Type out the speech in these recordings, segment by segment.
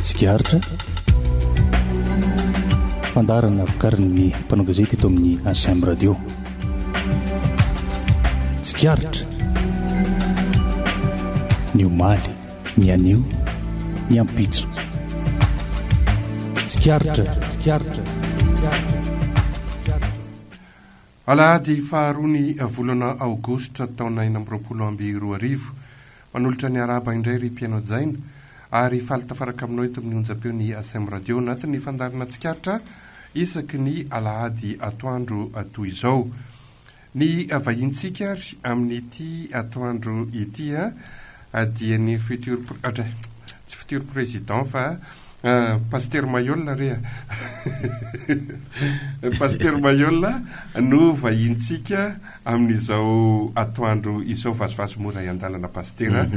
tsikaritra fandarana vokarin'ny mpanao gazety eto amin'ny ACM radio. Tsikaritra ny omaly, ny anio, ny ampitso. Tsikaritra alahady faharoany volana aogositra taona 2024 manolotra ny araba indray ry mpianao jaina ary falitafaraka aminao eto amin'ny onjapeo ny ACM radio anatin'ny fandarana tsikaritra isaky ny alahady atoandro toy izao. Ny vahintsika ary amin'ity atoandro ity dia ny tsy futur président fa Pasteur Mayolla rea Pasteur Mayolla no vahintsika amin'izao atoandro izao vasivasy mora iandalana Pasteur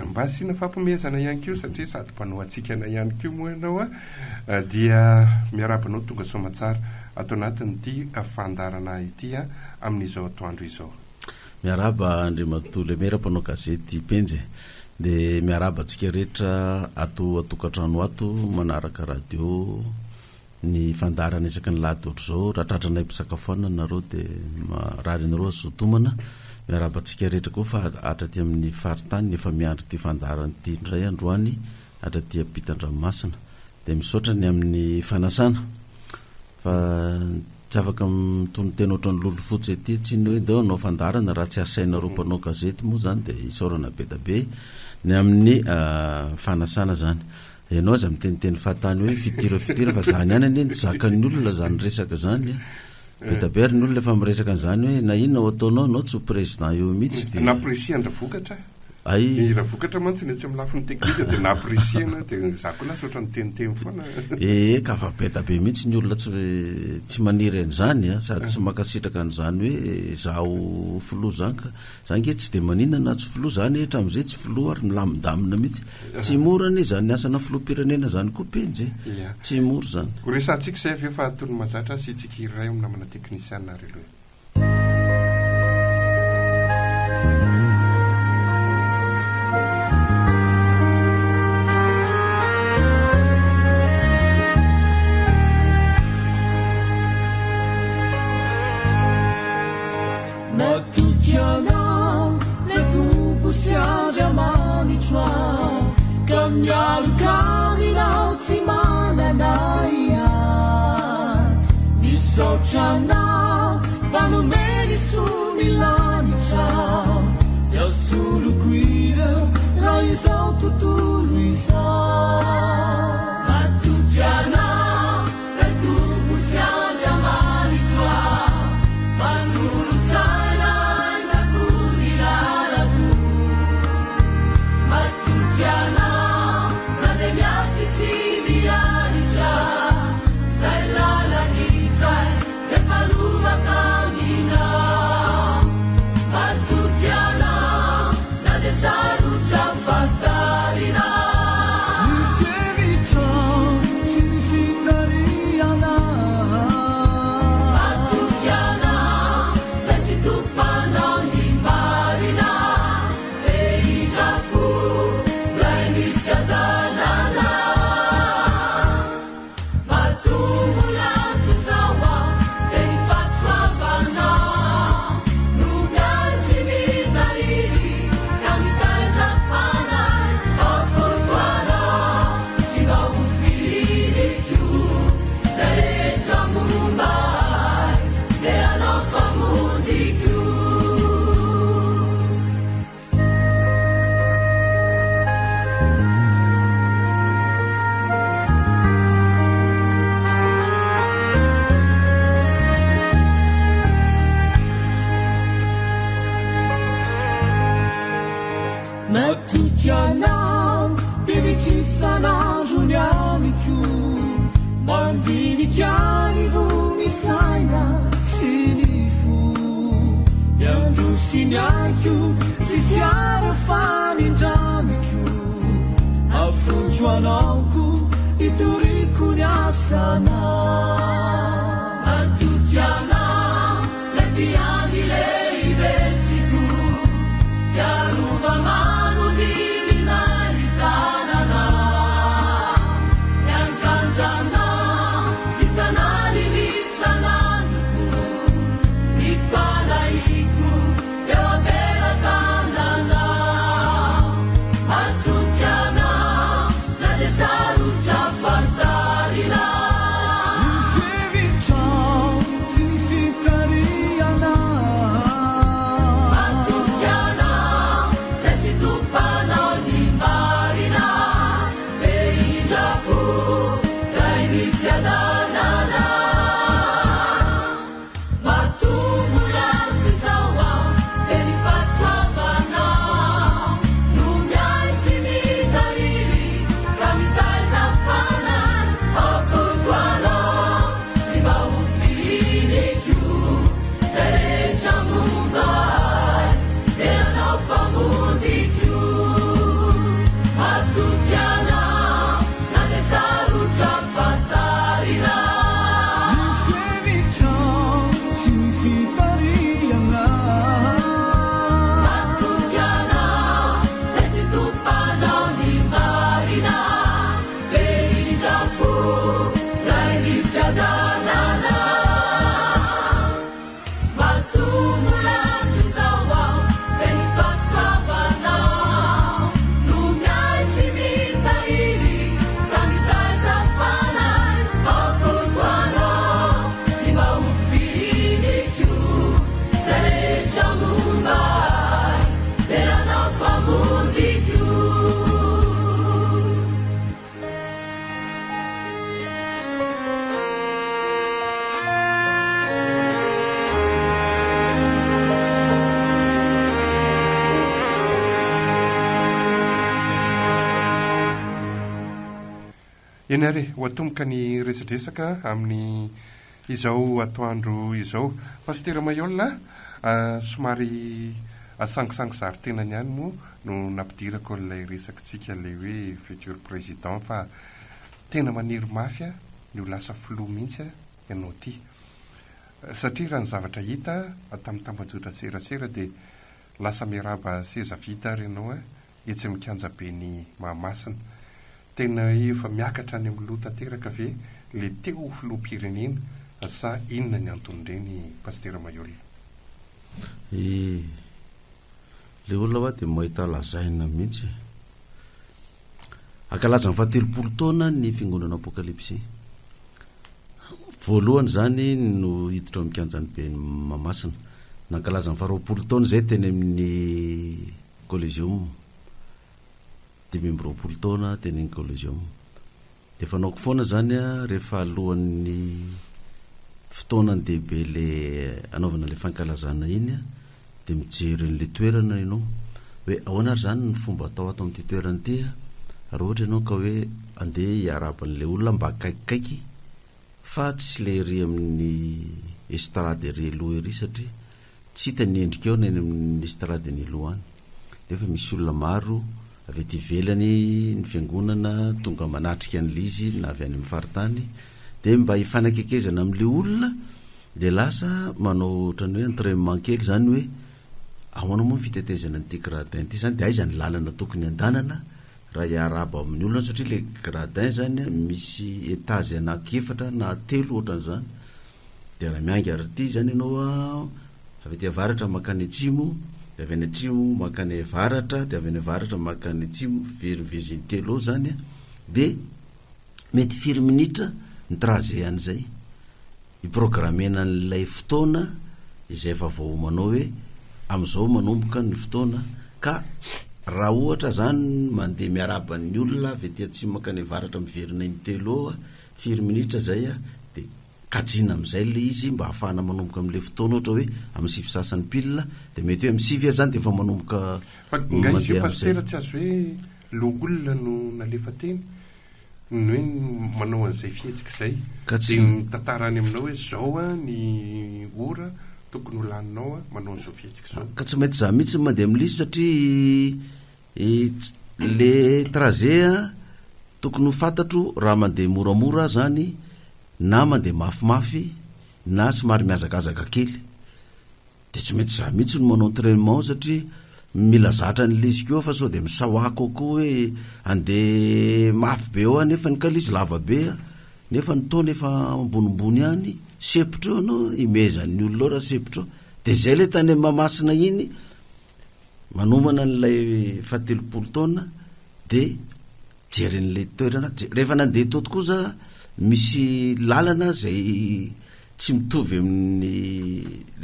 mba sina fampamezana ihany keo satria sady mpanao atsikana ihany keo moa ianao dia miarabanao tonga somatsara atao anatin'ity fandarana ity amin'izao atoandro izao. Miaraba Andriamatola mera-panao gazety penjy de miaraba antsika rehetra atokatrano ato manaraka radio ny fandarana isaky ny lahady ohatr' zao raha tratranay mpisakafoana nareo de marary nareo azotomana. Miaraba antsika rehetra koa fa atraty amin'ny faritany efa miandry ty fandarana ty ndray androany atraty ampitan-dranomasina de misaotra ny amin'ny fanasana fa tsy afaka mitony tena ohatran'ny lolo fotsy ety tsy ny hoe ndeo anao fandarana raha tsy asainareo mpanao gazety moa zany de isaorana be da be ny amin'ny fanasana zany. Ianao aza miteniteny fahatany hoe fitira fa zany ihany anie tsy zakan'ny olona zany resaka zany be da be ary ny olona efa miresaka an'izany hoe na inona ho ataonao anao tsy ho président eo mihitsy de napresiandra vokatra raha vokatra mantsy ny tsy amin'ny lafiny teknika de napresiana de zako lasa ohatran'ny teniteny foana ka fa be da be mihitsy ny olona tsy maniry an'izany sady tsy makasitraka an'izany hoe zaho filoha zany ka zany ke tsy de maninana na tsy filoha zany hatram'izay tsy filoha ary milamindamina mihitsy tsy mora anie zany ny asana filoham-pirenena zany koa penjy tsy mora zany ho resantsika zay avy efa tony mazatra sy tsika iray amin'ny namana teknisiana ary loha. Kamyalukaninao tsy mananaya nisotranao panomeny sunilanitsao tsy asoloko ireo raha izao tontolo izao matokianao retombo sy andriamanitsoao manolotsaina isakory lalako matokianao Matukianao, bibitisanandro ny amiko mandinikany vomisaina sy ny fo miandrosy ny aiko tsisy arafanyndramiko afonjo anaoko itoriko ny asanao matukianao lepiandi leibetsiko yarova mano divinalità eny ary ho atomboka ny resadresaka amin'ny izao atoandro izao. Pastera Maiola, somary asangisangy zarytenany ihany moa no nampidirako ilay resakitsika ilay hoe futur président fa tena maniry mafia no lasa filoha mihitsy ianao ty satria raha ny zavatra hita tamin'ny tambajotra serasera dia lasa miaraba seza vita ary ianao etsy mikanja be ny Mahamasina. Tena efa miakatra any amin'ny loha tanteraka ve le teo filoham-pirenena sa inona ny anton'ireny Pastera Maiola? Le olona hoa dia mahita lazaina mihitsy akalaza ny 30 taona ny fiangonana apokalipsy. Voalohany zany no hiditra mikanjany be Mahamasina, nankalaza ny 20 taona zay teny amin'ny Collegium, 20 taona teny amin'ny Collegium. Dia fanaoko foana zany rehefa alohan'ny fotoanany dehibe le anaovana le fankalazana iny dia mijery n'le toerana ianao hoe ahoana ary zany ny fomba atao ato amin'ity toerana ity raha ohatra ianao ka hoe andeha hiaraban'le olona mba akaikikaiky fa tsy le ry amin'ny estrade ery aloha ery satria tsy hita ny endrika eo neny amin'ny estrade ny aloha any. Nefa misy olona maro avy ety ivelany ny fiangonana tonga manatrika an'le izy na avy any amin'ny faritany dia mba hifanakaikezana amin'le olona dia lasa manao ohatrany hoe entraînement kely zany hoe ahoana moa ny fitetezana n'ity gradin ity zany dia aiza ny lalana tokony andanana raha hiaraba amin'ny olona satria le gradin zany misy étage anankefatra na 3 ohatran'izany. Dia raha mianga ary ity zany ianao avy ety avaratra makany atsimo, dia avy any atsimo makany avaratra, dia avy any avaratra makany atsimo viziny 3 zany dia mety 4 minitra ny trajet an'izay hiprogramena n'ilay fotoana izay efa voahomanao hoe amin'izao manomboka ny fotoana. Ka raha ohatra zany mandeha miaraban'ny olona avy ety atsimo makany avaratra miverina ny 3 4 minitra zay dia kajina amin'izay le izy mba hahafahana manomboka amin'le fotoana ohatra hoe amin'ny 7 sasany pile dia mety hoe amin'ny 7 zany dia efa manomboka ngaizio pastera tsy azo hoe loholona no nalefa teny ny hoe manao an'izay fihetsika izay dia mitantarany aminao hoe zao ny ora tokony ho laninao manao an'izao fihetsika zao. Ka tsy maintsy za mihitsy mandeha amin'lisy satria le trajet tokony ho fantatro raha mandeha moramora zany na mandeha mafimafy na somary miazakazaka kely dia tsy maintsy za mihitsy no manao entraînement satria mila zatra ny lisiko eo fa sao dia misawako koa hoe andeha mafy be eo nefa ny kalisy lava be nefa ny taona efa ambonimbony any sepitra eo anao imezan'ny olona raha sepitra eo dia zay le tany Mahamasina iny manomana n'ilay 30 taona dia jerin'le toerana rehefa nandeha toa tokoa za misy lalana zay tsy mitovy amin'ny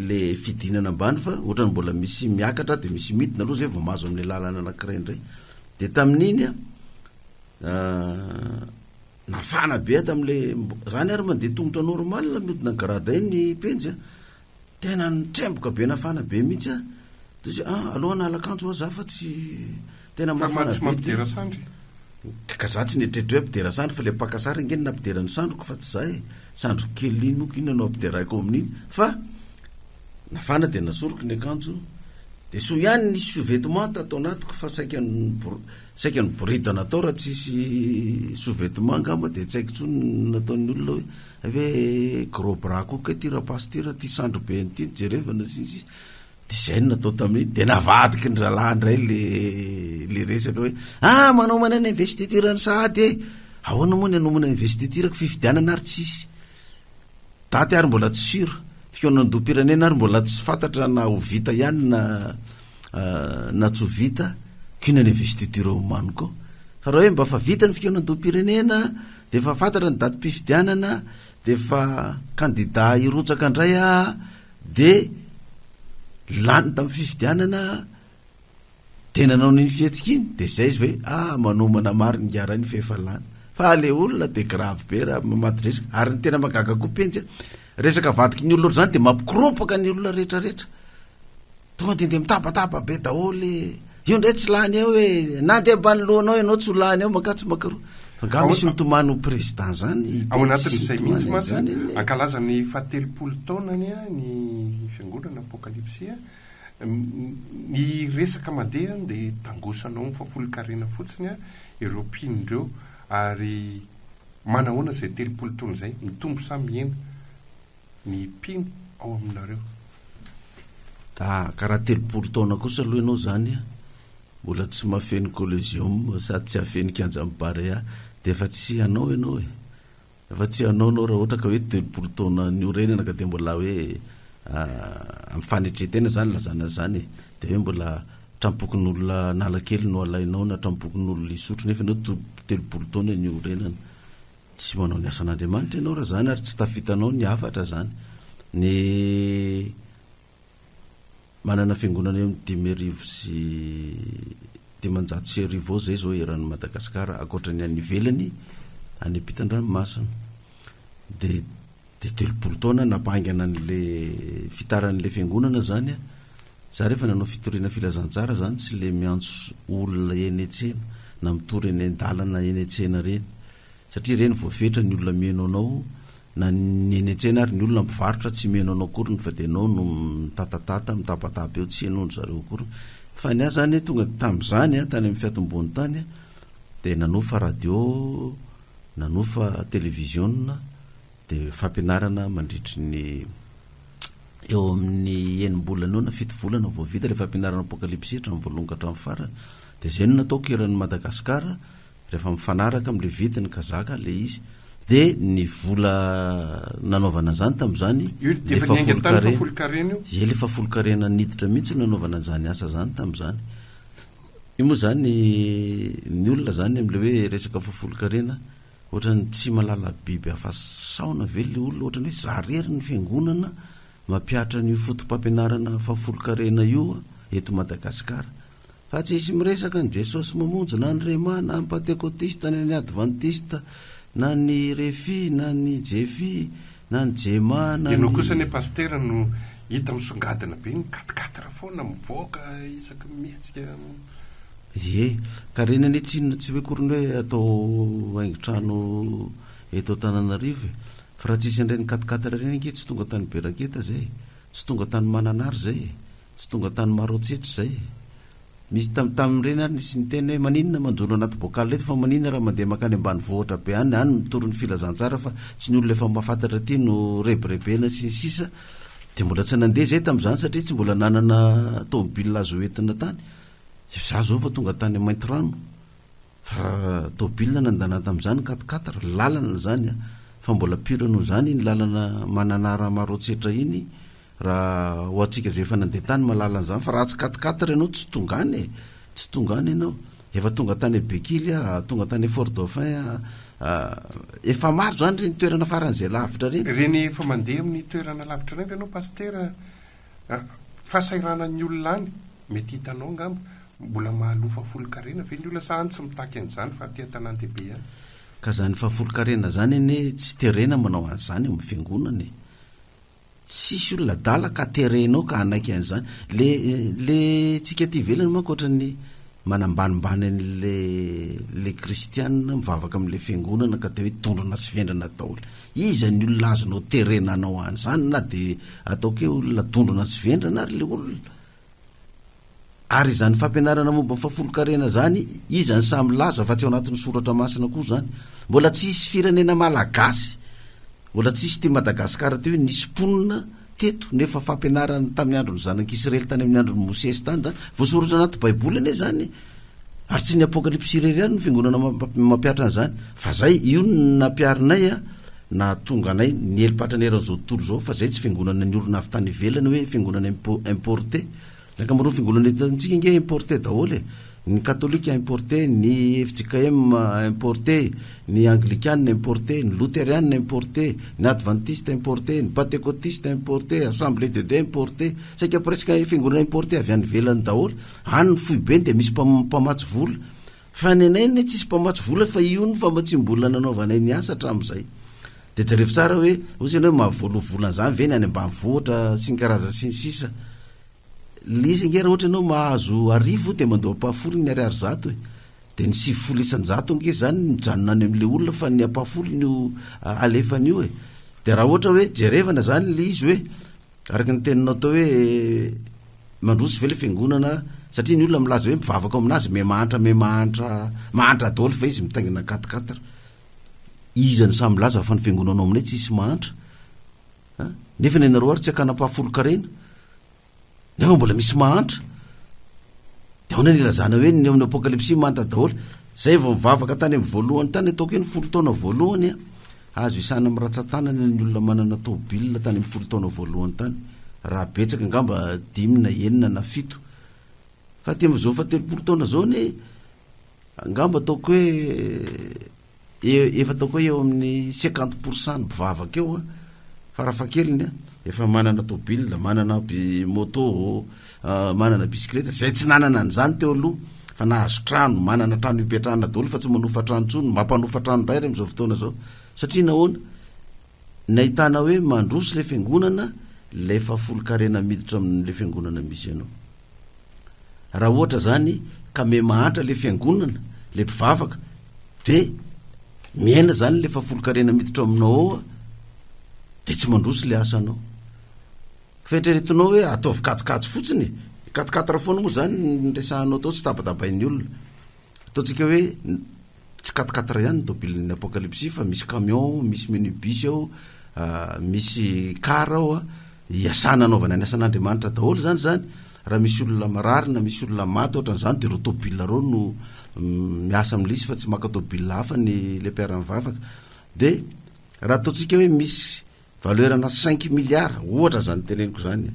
le fidinana ambany fa ohatrany mbola misy miakatra dia misy midina aloha zay vao mahazo amin'le lalana anankiray indray. Dia tamin'iny nafana be tamin'le zany ary mandeha tongotra normal miodina ny gradin ny penjy tena nitsemboka be nafana be mihitsy aloha nalakanjo za fa tsy tena mafana be mampidera sandry ka za tsy netretra hoe ampidera sandry fa le pakasary ingeny nampidera ny sandroko fa tsy zay sandro kely iny moko iny anao ampideraiko amin'iny fa nafana dia nasoroko ny akanjo dia so ihany nisy sous-vêtement tatao anatiko fa saika ny boritana atao raha tsisy sous-vêtement ngamba dia tsy haiko tsony nataon'ny olona hoe ave gros bras koka ity rapace ity raha ty sandro be n'ity jerevana sisy dia zay no natao tamin'iny dia navadiky ny ralahy indray le resaka hoe manao mana ny investiture ny sahady ahoana moa ny anomana investiture ko fifidianana ary tsisy daty ary mbola tsy sura fikonandopirenena ary mbola tsy fantatra na ho vita ihany na tsy ho vita kina ny investiture homany koa fa raha hoe mba fa vita ny fikonandopirenena dia efa fantatra ny daty mpifidianana dia efa kandida hirotsaka indray dia lany tamin'ny fifidianana dia nanao ny fihetsika iny dia zay izy hoe manomana maro ny ngarany fa efa lany fa le olona dia grave be raha mamaty resaka ary ny tena magaga koa penjy resaka vadiky ny olona zany dia mampikiropaka ny olona rehetrarehetra tonga dia mitabataba be daholy io ndray tsy lany eo hoe na ndeha ambany lohanao ianao tsy ho lany eo makatsy makaroa fa ga misy mitomany ho président zany ao anatin'izay mihitsy mantsy ankalaza ny fahatelopolo taonany a ny fiangonana apokalipsia ny resaka mandeha dia tangosanao ny fafolo-karena fotsiny a ireo mpinondreo ary manahoana izay telopolo taona izay mitombo samy ena ny mpino ao aminareo karaha telopolo taona kosa aloha ianao zany a mbola tsy mafeny collegium sady tsy hafeny kianjam-barea dia efa tsy anao ianao efa tsy anao raha ohatra ka hoe telopolo taona ny orenana ka dia mbola hoe amin'ny fanetretena zany lazana zany dia hoe mbola trampokin'olona nalakely no alainao na trampokin'olona isotro nefa ianao telopolo taona ny orenana tsy manao ny asan'Andriamanitra ianao raha zany ary tsy tafitanao ny afatra zany ny manana fiangonana eo amin'ny 5,900 ao zay zao eran'ny Madagasikara akoatrany any ivelany any ampitan-dranomasina dia telopolo taona nampangana an'le fitaran'le fiangonana zany a za rehefa nanao fitoriana filazantsara zany tsy le miantso olona eny an-tsena na mitory eny an-dalana eny an-tsena reny satria reny voafetra ny olona meno anao na ny eny an-tsena ary ny olona mpivarotra tsy meno anao akory fa dia anao no mitatatata mitapatapa eo tsy enondry zareo akory fa ny ahy zany tonga tamin'izany a tany amin'ny fiatombony tany a dia nanofa radio nanofa televiziona dia fampianarana mandritry ny eo amin'ny enimbolana eo na fito volana vao vita ilay fampianarana apokalipsia hatramin'ny voalohany ka hatramin'ny farany dia izay no nataoko eran'ny Madagasikara rehefa mifanaraka amin'ilay vidiny kazaka le izy dia ny vola nanaovana zany tamin'izany le fafolo-karena niditra mihitsy nanaovana zany asa zany tamin'izany io moa zany ny olona zany amin'le hoe resaka fafolo-karena ohatrany tsy malala biby hafasaona ve le olona ohatrany hoe zarery ny fiangonana mampiatra ny fotom-pampianarana fafolo-karena io eto Madagasikara fa tsy isy miresaka ny Jesosy mamonjy na ny Rema na ny Pentekotista na ny Adventista na ny Refi na ny Jefi na ny Jema na ianao kosa ny pastera no hita misongadina be ny 4 foana mivoaka isaka mihetsika ka reny ane tsinona tsy hoe korony hoe atao haingotrano eto Antananarivo fa raha tsisy andray ny 4 reny anke tsy tonga tany Beraketa zay tsy tonga tany Mananary zay tsy tonga tany Marotsetsy zay misy tamin'ireny ary nisy niteny hoe maninona manjolo anaty bokal eto fa maninona raha mandeha makany ambany vohatra be any mitoro ny filazantsara fa tsy ny olona efa mahafantatra ty no rebirebena sy ny sisa dia mbola tsy nandeha zay tamin'izany satria tsy mbola nanana tômobila azo entina tany za zao fa tonga tany Maintirano fa tômobila nandana tamin'izany 4 lalana zany fa mbola pire noho zany ny lalana Mananara Marotsetra iny raha ho atsika zay efa nandeha tany malalana zany fa raha tsy 4 ianao tsy tongany ianao efa tonga tany Bekily tonga tany Fort Dauphin efa maro zany reny toerana faran'izay lavitra reny efa mandeha amin'ny toerana lavitra reny ianao pastera fahasairana ny olona any mety hitanao ngamba mbola mahalofa fafolo-karena ve ny olona sahany tsy mitaky an'izany fa aty an-tanan-dehibe ihany ka zany fafolo-karena zany ene tsy terena manao an'izany eo amin'ny fiangonana tsisy olona dala ka terenao ka anaiky an'izany le tsika ty velany manko ohatrany manambanimbany an'le kristianina mivavaka amin'le fiangonana ka dia hoe tondrona sy vendrana daholo iza ny olona azonao terenanao an'izany na dia ataoko hoe olona tondrona sy vendrana ary le olona ary izany fampianarana momba ny fafolo-karena zany izany samy laza fa tsy ao anatin'ny soratra masina koa zany mbola tsy isy firenena malagasy mbola tsy isy ty Madagasikara ty hoe nisy mponina teto nefa fampianarana tamin'ny androny zanak'Israely tany amin'ny androny Mosesy tany zany voasoratra anaty baiboly ane zany ary tsy ny apokalipsy irery ihany no fiangonana mampiatra an'izany fa zay io nampiarinay na tonga anay ny elipatra ny eran'izao tontolo zao fa zay tsy fiangonana ny olona avy tany ivelany hoe fiangonana importé nakamarony fiangonana etantsika inge importé daholo ny katolika importé ny FJKM importé ny anglikana importé ny luthérienne importé ny adventiste importé ny pentécotiste importé assemblée de Dieu importé saika presque fiangonana importé avy any velany daholo any ny foy beny dia misy mpamatsy vola fa ny anay tsy isy mpamatsy vola fa io ny famatsim-bola nanaovanay ny asa hatramin'izay dia jerevy tsara hoe ozy hoe mahavoaloha volana zany ve ny any ambany vohatra sy ny karaza sy ny sisa lisy ngera ohatra ianao mahazo 1000 dia mandoa-pahafolo ny 200 de ny 7 nge zany mijanona any am'le olona fa ny apafolo no alefanyio e. De raha ohatra hoe jerevana zany le izy hoe araky ny teninao tao hoe mandroso ve le fiangonana satria ny olona milaza hoe mivavaka aminazy mahantra daholo fa izy mitangina 4 izany samy milaza fa ny fiangonanao aminay tsisy mahantra nefa ny nareo ary tsy akanapahafolo karena nefa mbola misy mahantra de aona ny ilazana hoe ny amin'ny apokalipsy mahantra daholo zay vao mivavaka tany amin'ny voalohany tany ataoko hoe ny 10 taona voalohany azo isana amin'ny ratsatanana ny olona manana tôbilina tany amin'ny 10 taona voalohany tany raha betsaka angamba 5 na 9 na 7 fa ty am'izao fa 30 taona zao ny angamba ataoko hoe efa ataoko hoe eo amin'ny 50% bivavaka eo farafakeliny efa manana tôbilina manana moto manana bisikleta zay tsy nanana an'izany teo aloha fa nahazo trano manana trano ipetrahana daholo fa tsy manofa trano tsony mampanofa trano ray am'izao fotoana zao satria nahoana nahitana hoe mandroso le fiangonana le fafolo karena miditra amin'le fiangonana misy ianao raha ohatra zany ka me mahantra le fiangonana le mpivavaka de miaina zany le fafolo karena miditra aminao de tsy mandroso le asanao fetreretinao hoe ataovy katsokatsy fotsiny 4 foana moa zany nresahanao tao tsy tabatabain'ny olona ataontsika hoe tsy 4 ihany tôbilin'ny apokalipsy fa misy camion misy minibus ao misy car ao iasana anaovana ny asan'Andriamanitra daholo zany raha misy olona mararina misy olona maty ohatran'izany de ro tôbilina reo no miasa amin'le izy fa tsy maka tôbilina hafa ny le père mivavaka de raha ataontsika hoe misy valeurana 5 milliards ohatra zany teneniko zany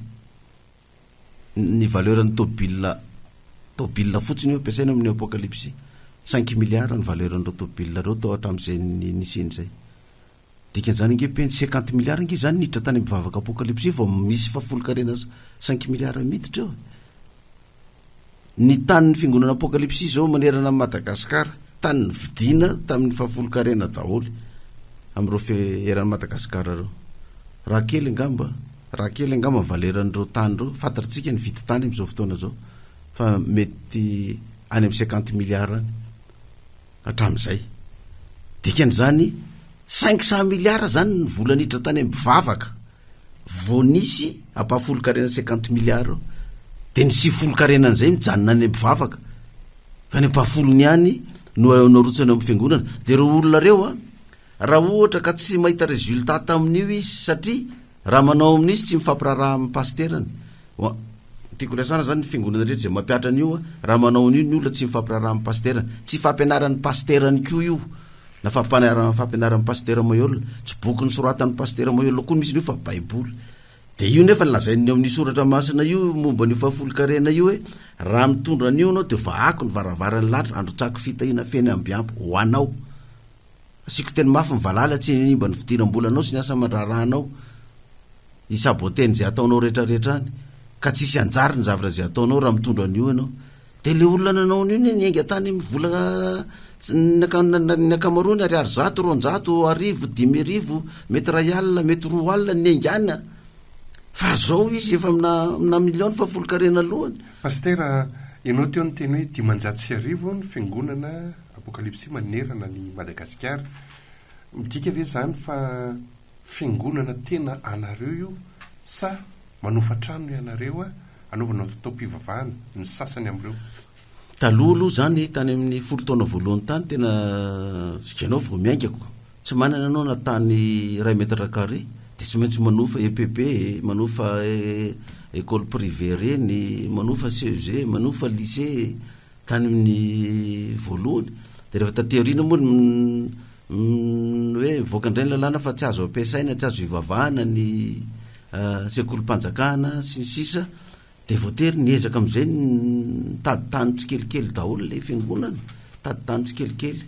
ny valeuran'ny tôbilina fotsiny io ampiasaina amin'ny apokalipsy 5 milliards ny valeuran'ireo tôbilina reo tao hatramin'izay nisiny zay dikan'izany nge peny 50 milliards nge zany niditra tany mivavaka apokalipsy vao misy fafolo karena 5 milliards miditra eo ny tanin'ny fiangonana apokalipsy zao manerana amin'ny Madagasikara tany vidina tamin'ny fafolo karena daholo am'ireo feheran'ny Madagasikara reo raha kely angamba ny valeran'ireo tany reo fantatritsika ny vity tany am'izao fotoana zao fa mety any amin'ny 50 milliards any hatramin'izay dikan'izany 500 milliards zany ny vola niditra tany amin'ny bivavaka vao nisy apafolo karena 50 milliards de ny 10 karenan'izay mijanona any amin'ny bivavaka fa ny apafolony ihany no narotsany amin'ny fiangonana de reo olona reo raha ohatra ka tsy mahita résultat tamin'io izy satria raha manao amin'izy tsy mifampiraraha amin'ny pasterany tiako lasana zany ny fiangonana rehetra zay mampiatra an'io raha manao an'io ny olona tsy mifampiraraha amin'ny pasterany tsy fampianaran'ny pasterany ko io na fampianaran'ny pastera Moyol tsy boky ny soratan'ny pastera Moyol koa misy io fa baiboly de io nefa lazainy amin'ny soratra masina io momba ny fafolo karena io hoe raha mitondra an'io anao de fa ako ny varavarany latra androtsako fitahina feny ambiampo ho anao asiko teny mafy mivalala tsy nimba ny fidiram-bolanao sy ny asa mandrarahanao isaboteny zay ataonao rehetrarehetra any ka tsisy anjary ny zavatra zay ataonao raha mitondra an'io ianao de le olona nanao an'io ny enga tany mivola ny akamarony 100 200 5,000 mety 1 alina mety 2 alina ny engana fa zao izy efa amina miliona fafolo karena alohany pastera ianao teo ny teny hoe 500 ny fiangonana apokalipsy manerana ny Madagasikara midika ve zany fa fiangonana tena anareo io sa manofa trano ianareo anaovanao tao-pivavahana ny sasany am'ireo talolo zany tany amin'ny 10 taona voalohany tany tena sikanao vao miaingako tsy manana anao na tany 1 mètre carré de tsy maintsy manofa EPP manofa école privée reny manofa CEG manofa lycée tany amin'ny voalohany de rehefa taterina moa hoe mivoaka indray ny lalàna fa tsy azo ampiasaina tsy azo ivavahana ny sekolim-panjakana sy ny sisa de voatery niezaka am'izay tady tany tsikelikely daholo le fiangonana tady tany tsikelikely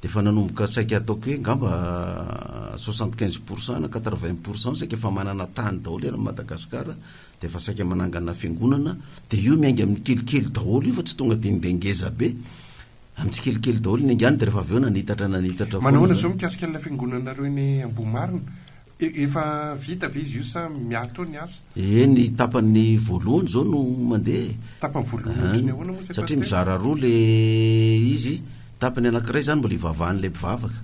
de fa nanomboka saika ataoko hoe ngamba 75% na 80% saika efa manana tany daholo ena Madagasikara de fa saika manangana fiangonana de io miainga amin'ny kelikely daholo io fa tsy tonga de ndengeza be amin'ny tsikelikely daholo ny angany de rehefa aveo nanitatra manahoana zao mikasika la fiangonanareo ny Ambohimarina Efa vita ve izy io sa miato ny asa? Ny tapany voalohany zao no mandeha. Tapany voalohany ohatrany ahoana moa zay Satria pasteur? mizara roa le izy, tapany anankiray zany mbola ivavahan'le mpivavaka,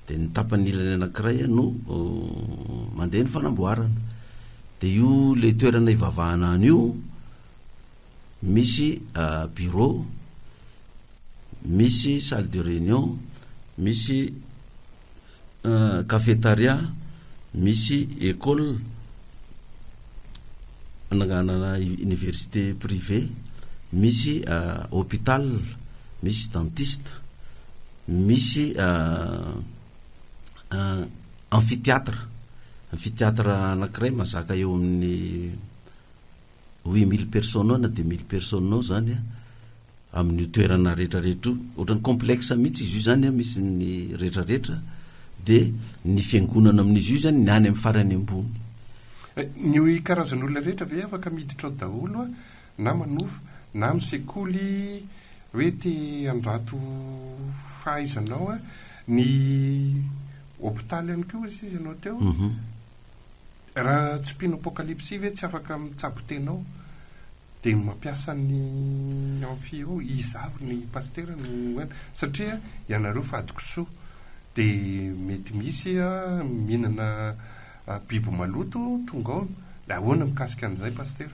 de ny tapany ilany anankiray no mandeha ny fanamboarana. De io le toerana ivavahana an'io misy bureau, misy salle de réunion, misy cafétéria, misy école ananganana université privée, misy hôpital, misy dentiste, misy amphithéâtre anankiray mazaka eo amin'ny 8000 personnes na 2000 personnes zany amin'ny toerana rehetrarehetra, ohatrany complexe mihitsy izy io zany misy ny rehetrarehetra, de ny fiangonana amin'izy io zany ny any amin'ny farany ambony. Ny karazan'olona rehetra ve afaka miditra ao daholo na manofa na amin'ny sekoly hoe te andrato fahaizanao ny hôpitaly ihany koa izy ianao teo? Raha tsy mpino apokalypsy ve tsy afaka mitsabo tenao de mampiasa ny amphi eo izavo ny pasteur no satria ianareo fadikosoa de mety misy mihinana biby maloto tonga ao, de ahoana mikasika an'izay pasteur?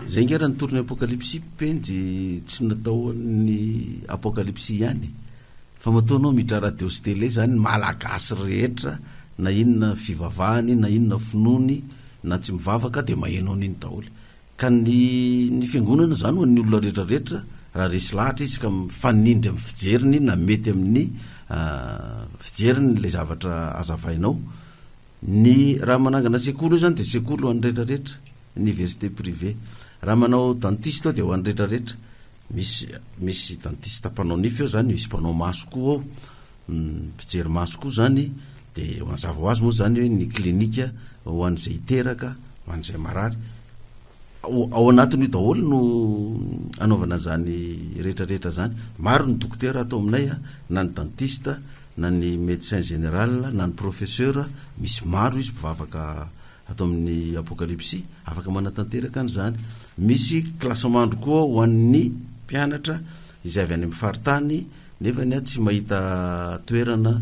Zay nge raha nitoriny apokalypsy penjy tsy natao ny apokalypsy ihany, fa mataonao midra radio sy télé zany malagasy rehetra, na inona fivavahany, na inona finoany, na tsy mivavaka de mahenao an'iny daholo. Ka ny fiangonana zany ho ny olona rehetrarehetra, raha resy lahatra izy ka mifanindry amin'ny fijeriny na mety amin'ny fijeriny le zavatra azavainao. Ny raha manangana sekoly io zany de sekoly ho an'ny rehetrarehetra, université privée. Raha manao dentiste de ho an'ny rehetrarehetra, misy dentiste mpanao nify eo zany, misy mpanao maso koa ao, mpijery maso koa zany, de mazava ho azy moa zany hoe ny klinika ho an'izay teraka, ho an'izay marary. Ao anatiny io daholo no anaovana zany rehetrarehetra zany. Maro ny dokotera atao aminay, na ny dentiste, na ny médecin général, na ny professeur, misy maro izy mpivavaka atao amin'ny apokalypsy, afaka manatanteraka an'izany. Misy klassemandro koa ho an'ny mpianatra izay avy any amin'ny faritany nefa ny tsy mahita toerana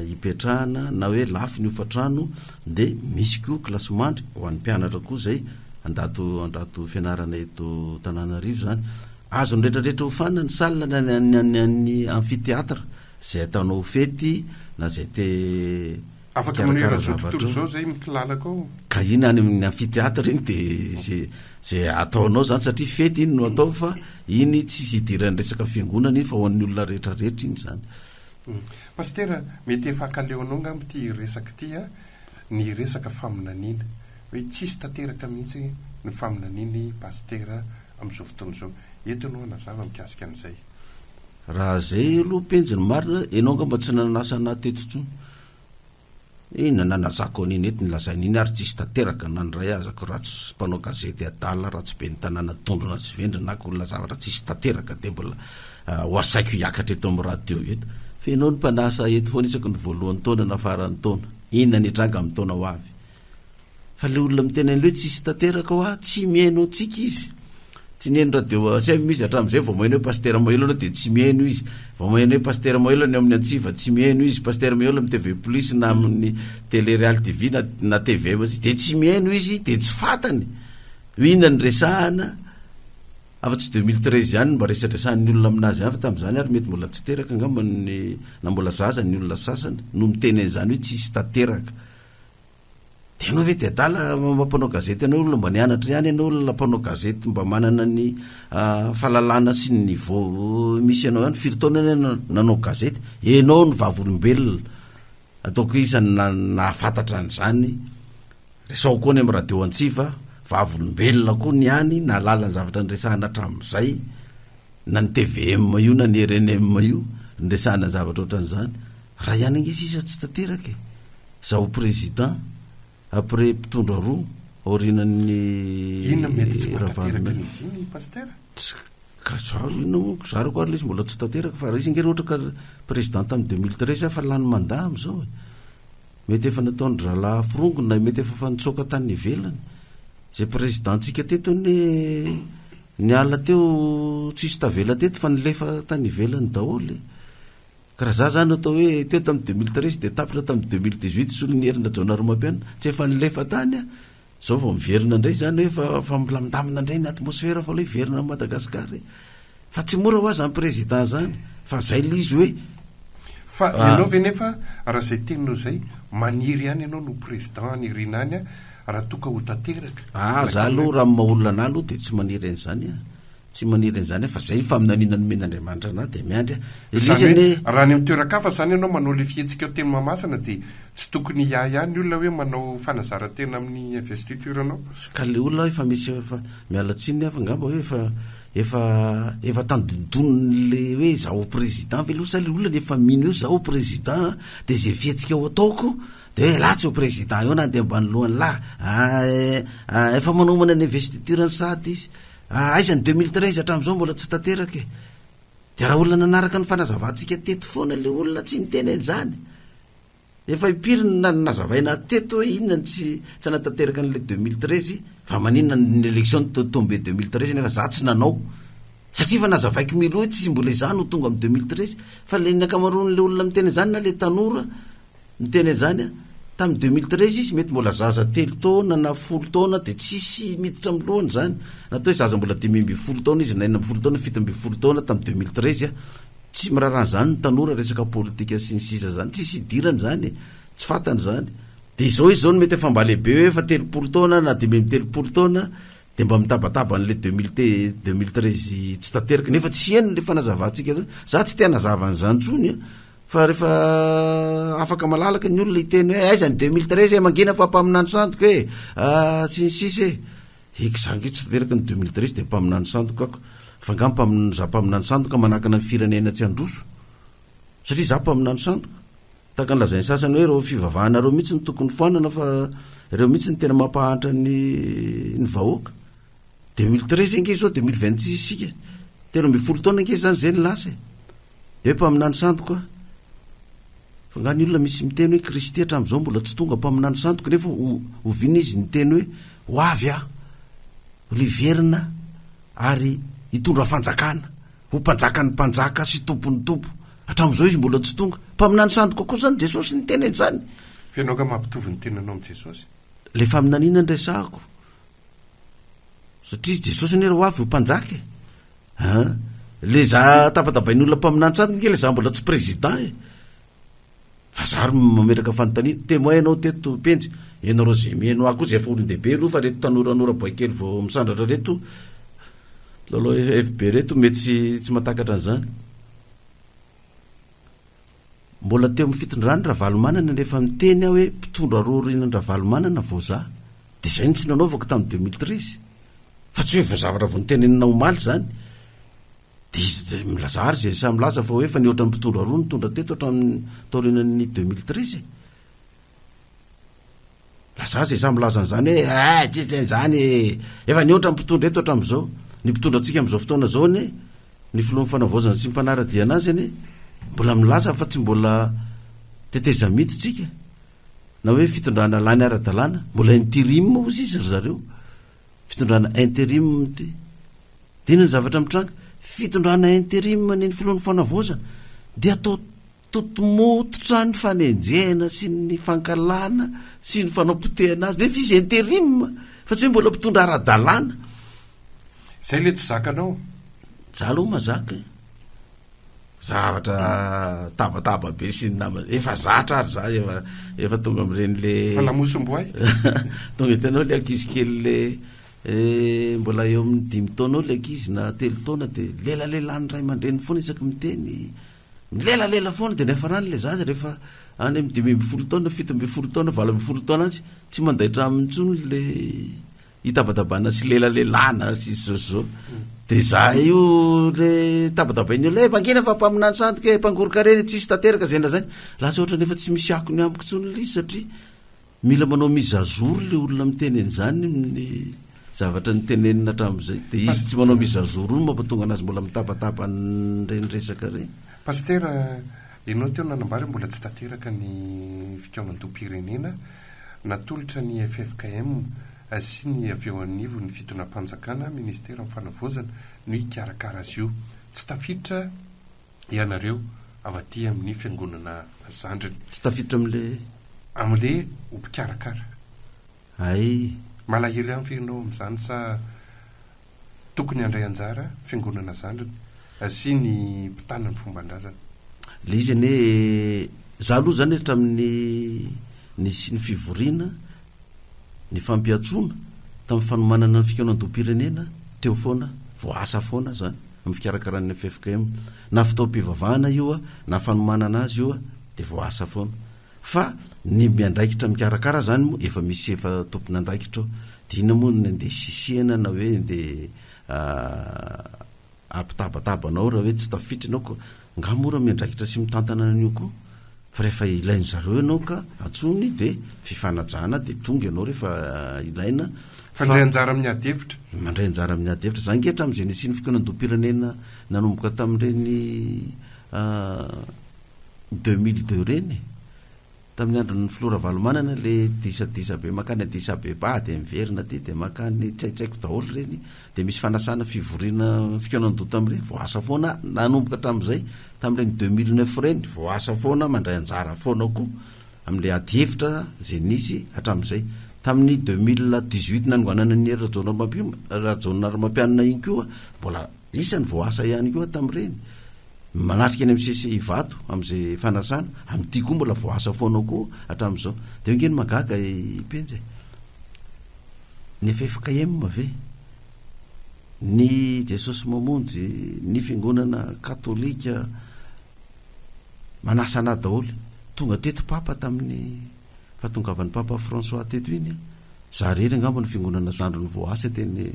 hipetrahana na hoe lafo ny hofatrano, de misy koa klassemandro ho an'ny mpianatra koa zay andato fianarana eto Tananarivo zany. Azony rehetrarehetra ho fanina ny salle ny amphithéâtre zay ataonao fety na zay te afaka manera zao tontolo zao zay mikilalaka ao. Ka iny any amin'ny amphithéâtre iny de zay ataonao zany satria fety iny no atao, fa iny tsy idiran'ny resaka fiangonana iny fa ho an'ny olona rehetrarehetra iny zany. Pasteur, mety efa akaleonao nga am'ty resaka ty ny resaka faminaniana, hoe tsisy tanteraka mihitsy ny faminaniny pasteur amin'izao fotoana zao. Eto ianao anazava mikasika an'izay. Raha zay aloha penjiny marina, ianao nga mba tsy nanasa anaty eto intsony. Nanazako an'iny eto nilazainy iny ary tsisy tanteraka na ny ray azako, raha tsy mpanao gazety adala, raha tsy be ny tanàna tondrona sy vendry na ko lazava raha tsisy tanteraka de mbola ho asaiko hiakatra eto amin'ny radio eto. Fa ianao ny mpanasa eto foana isaky ny voalohany taona na faran'ny taona, inona ny tranga amin'ny taona ho avy. Fa le olona miteny an'le hoe tsisy tanteraka ho tsy mihaino antsika izy. Tsy nihaino radio sem misy hatramin'izay vao maheno hoe pasteur Moelona de tsy mihaino izy. Vao maheno hoe pasteur Moelona amin'ny Antsiva tsy mihaino izy. Pasteur Moelona amin'ny TV Plus na amin'ny Télé Réal TV na TV de tsy mihaino izy, de tsy fantany. Inona ny resahana? Afa-tsy 2013 ihany mba resadresahan'ny olona aminazy ihany, fa tamin'izany ary mety mbola tsy teraka angamba na mbola zaza ny olona sasany no miteny an'izany hoe tsisy tanteraka. De ianao ve de adala mampanao gazety ianao olona mba nianatra ihany ianao olona mpanao gazety mba manana ny fahalalana sy ny niveau misy ianao ihany, firy taona nanao gazety, ianao ny vavolombelona ataoko isany nahafantatra an'izany. Resao koa ny amin'ny radio Antsiva, vavolombelona koa ny any nahalala ny zavatra nyresahana hatramin'izay, na ny TVM io na ny RNM io nyresahana ny zavatra ohatran'izany. Raha ihany angisy isa tsy tanteraka zaho président après mpitondra roa aorinan'ny inona mety tsy matanteraka n'izy iny pasteur? Ka zaro koa izy mbola tsy tanteraka, fa izy ngery ohatra ka président tamin'ny 2013 fa lany mandat amin'izao. mety efa nataony rala firongona mety efa fanitsoka tany ivelany zay présidentsika teto ny ala teo tsisy tavela teto fa nilefa tany ivelany daholy ka raha za zany atao hoe teo tamin'ny 2013 de tapitra tamin'ny 2018 solonierina jaonaromampiana tsy efa nilefa tany a zao vao miverina indray zany hoe fa milamindamina indray ny atmosfera fa loha hiverina Madagasikara fa tsy mora ho azy ny président zany fa zay l izy hoe fa ianao ve nefa raha zay teninao zay maniry ihany ianao no président ny rinany a raha toka ho tanteraka za aloha raha maolona ana aloha de tsy maniry an'izany a tsy maniry an'izany fa zay fa aminanina nomen'Andriamanitra ana de miandry zany raha ny mitoerakafa zany ianao manao le fihetsika o teny mamasana de tsy tokony ihany olona hoe manao fanazara-tena amin'ny investiture anao ka le olona efa misy efa mialatsiny afa ngamba hoe efa tandondonle hoe zaho président ve losa le olona efa mino eo zaho président de zay fihetsika ho ataoko de hoe latsy ho président eo na de ambany lohany lahy efa manomana ny investiture ny sady izy aizany 2013 hatramin'izao mbola tsy tanteraka de raha olona nanaraka ny fanazavantsika teto foana le olona tsy miteny an'izany efa ipirina nazavaina teto hoe inona tsy natanteraka n'le 2013 fa maninona ny élection tombe 2013 nefa za tsy nanao satria fa nazavaiko milo hoe tsy mbola izany ho tonga amin'ny 2013 fa le ny akamaroan'le olona miteny zany na le tanora miteny zany a tamin'ny 2013 izy mety mbola zaza 3 taona na 10 taona de tsisy miditra amilohany zany natao hoe zaza mbola 10 taona izy na 9 taona 7 taona tamin'ny 2013 a tsy miraran zany ny tanora resaka politika sy ny sisa zany tsisy idirany zany tsy fatany zany de izao izy zao no mety efa mba lehibe hoe efa 3 taona na 3 taona de mba mitabataba n'le 2013 tsy tanteraka nefa tsy eny le fanazavantsika zany za tsy tia nazava n'izany tsony fa rehefa afaka malalaka ny olona iteny hoe aizany 2013 mangina fa mpaminany sandoka sy ny sisa eky zangy tsy tanteraka ny 2013 de mpaminany sandoka ako fa nga za mpaminany sandoka manakana ny firenena tsy androso satria za mpaminany sandoka taka ny lazainy sasany hoe reo fivavahana reo mihitsy ny tokony foanana fa reo mihitsy ny tena mampahantra ny vahoaka 2013 inge zao 2026 sika 13 taona inge zany zay ny lasa de hoe mpaminany sandoka fa nga ny olona misy miteny hoe kristy hatramin'izao mbola tsy tonga mpaminany sandoka nefa ovina izy niteny hoe ho avy ho liverina ary hitondra fanjakana ho mpanjakany mpanjaka sy tompony tompo hatramin'izao izy mbola tsy tonga mpaminany sandoka koa zany Jesosy ny teny zany fa ianao ka mampitovy ny tenanao amin'ny Jesosy le faminanina ndresahako satria Jesosy ny ho avy ho mpanjaka le za tapatabainy olona mpaminany sandoka ke le za mbola tsy président fa zary mameraka fanontaniana témoin anao teto penjy ianao ro zay meno ako zay efa olon-dehibe aloha fa reto tanoranora boakely vao misandratra reto lalo FB reto mety tsy matakatra an'izany mbola teo amin'ny fitondrany Ravalomanana nefa miteny aho hoe mpitondra rorinan Ravalomanana vao za de zay ny tsy nanaovako tamin'ny 2013 fa tsy hoe voazavatra vao nitenenina omaly zany de izy milazary zay samy laza fa hoe efa nihoatra ny mpitondra roa nitondra teto hatramin'ny taorinan'ny 2013 lazary zay samy laza n'izany hoe titen'izany efa nihoatra ny mpitondra eto hatramin'izao ny mpitondra antsika amin'izao fotoana zao ny filohan'ny fanavaozana sy mpanaradia anazy mbola milaza fa tsy mbola teteza mity tsika na hoe fitondrana lany ara-dalàna mbola intérim ozy izy zareo fitondrana intérim ty dina ny zavatra mitranga fitondrana intérim ny filohan'ny fanavaozana de atao totomototra ny fanenjehana sy ny fankalana sy ny fanaopotehana azy nefa izy intérim fa tsy hoe mbola mpitondra ara-dalàna zay le tsy zakanao za aloha mazaka zavatra tabataba be sy ny nama efa zatra ary za efa tonga amin'ireny fa lamosomboay tonga hitanao le ankizy kely le mbola eo amin'ny 5 taona le ankizy na 3 taona de lelalela ny ray aman-dreny foana isaky miteny milelalela foana de nefa rany le zaza rehefa any amin'ny 10 taona 7 taona 20 taona azy tsy mandaitra amin'ntsony le hitabatabana sy lelalelana sy zao de za io le tabatabainy io le mangina fa mpaminany sandoka mpangorokareny tsisy tanteraka zay na zany lasa ohatra nefa tsy misy ako ny ambiko tsony le izy satria mila manao mizazoro le olona miteny an'izany ny zavatra ny tenenina hatramin'izay de izy tsy manao mizazoro ony mampatonga anazy mbola mitabataba reny resaka reny pastera ianao teo nanambary mbola tsy tanteraka ny fikaonan-dom-pirenena natolotra ny FFKM sy ny avy eo anivo ny fitonam-panjakana ministera amin'ny fanavozana no hikarakara azy io tsy tafiditra ianareo avaty amin'ny fiangonana zandriny tsy tafiditra am'le ho mpikarakara ay malahelo ihany fianao amin'izany sa tokony andray anjara fiangonana zandriny sy ny mpitana ny fomban-drazana le izy ane za aloha zany rehetra amin'ny ny sy ny fivoriana ny fampiatsoana tamin'ny fanomanana ny fikaonan-dom-pirenena teo foana voasa foana zany amin'ny fikarakaran'ny FFKM na fitaom-pivavahana io a na fanomanana azy io a de voasa foana fa ny miandraikitra mikarakara zany moa efa misy efa tompona andraikitra de ina moa nde sisiana na hoe nde ampitabatabana raha hoe tsy tafitra ianao ko ngamora miandraikitra sy mitantana an'io koa fa rehefa ilainy zareo ianao ka atsony de fifanajana de tonga ianao rehefa ilaina fandray anjara amin'ny adevitra mandray anjara amin'ny adevitra zany ngetra am'izay ny siny fikaonan-dom-pirenena nanomboka tamin'ireny 2002 reny tamin'ny andron'ny Flora Valomanana le disadisa be makany adisa beba de miverina de makany tsaitsaiko daholo reny de misy fanasana fivoriana fikaonan-dota am'ireny voasa foana nanomboka tam'izay tam'ireny 2009 reny voasa foana mandray anjara foana koa am'le adevitra zay nisy hatram'izay tamin'ny 2018 nangoanana ny rajonarmampianina iny koa mbola isany voasa ihany koa tam'ireny manatrika eny am'sisy vato am'izay fanasana am'ty koa mbola voasa foana koa hatram'izao de ngeny magaga ipenjy ny FFKM ave ny Jesosy mamonjy ny fiangonana katolika manasana daholo tonga teto papa tamin'ny fahatongavan'ny papa François teto iny za rery angamba ny fiangonana zandro ny voasa teny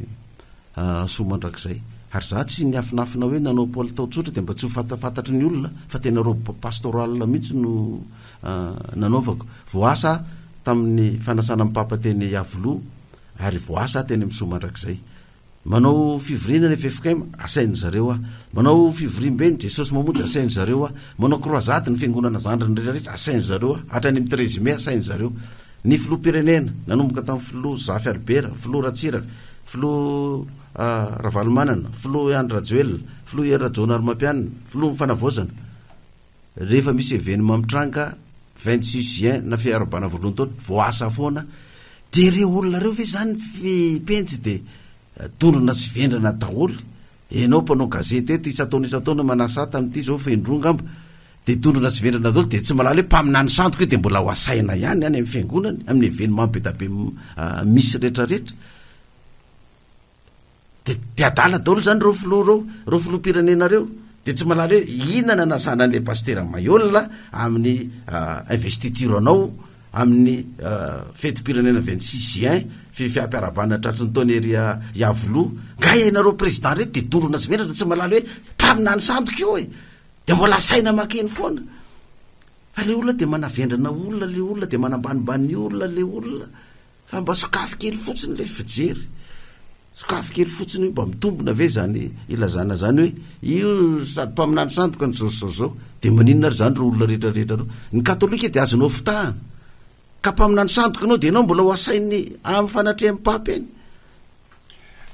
somandrakizay ary za tsy ny afinafina hoe nanao Paoly taotsotra de mba tsy ho fatafatatry ny olona fa tena ro pastoral mihitsy no nanaovako voasa tamin'ny fanasana amin'ny papa teny Yavolo ary voasa teny amin'ny somandrakizay manao fivoriana ny FFKM asainy zareo a manao fivoriam-beny Jesosy mamonjy asainy zareo a manao croisade ny fiangonana zandriny rehetrarehetra asainy zareo a hatrany amin'ny 13 mai asainy zareo ny filoha-pirenena nanomboka tamin'ny filoha Zafy Albert filoha Ratsiraka filoha Ravalomanana filoha Andry Rajoelina filoha Erajonary Mampianina filoha Mifanavozana rehefa misy événement mitranga 26 juin na fiarabana voalohany taona voasa foana de reo olona reo ve zany fipenjy de tondrona sy vendrana daholo enao mpanao gazety eto isataona manasa tamin'ity zao fendrongamba de tondrona sy vendrana daholo de tsy malala hoe mpaminany santoko io de mbola ho asaina ihany any amin'ny fiangonany amin'ny événement be da be misy rehetrarehetra de adala daholo zany reo filoha-pirenena reo de tsy malala hoe inana nasana an'le pastera Mayolla amin'ny investiture anao amin'ny fety-pirenena 26 juin fiampiarabana tratry ny taona ery Yavolo nga ianareo président reto de tondrona sy vendrana tsy malala hoe mpaminany santoko io e de mbola asaina makeny foana fa le olona de manavendrana olona le olona de manambanimbany olona le olona fa mba sokafy kely fotsiny le fijery sokafy kely fotsiny mba mitombona ve zany ilazana zany hoe io sady mpaminany santoka ny zao de maninona ary zany ro olona rehetrarehetra reo ny katolika de azonao fitahana ka mpaminany santoka anao de enao mbola ho asainy amin'ny fanatrehan'ny papy eny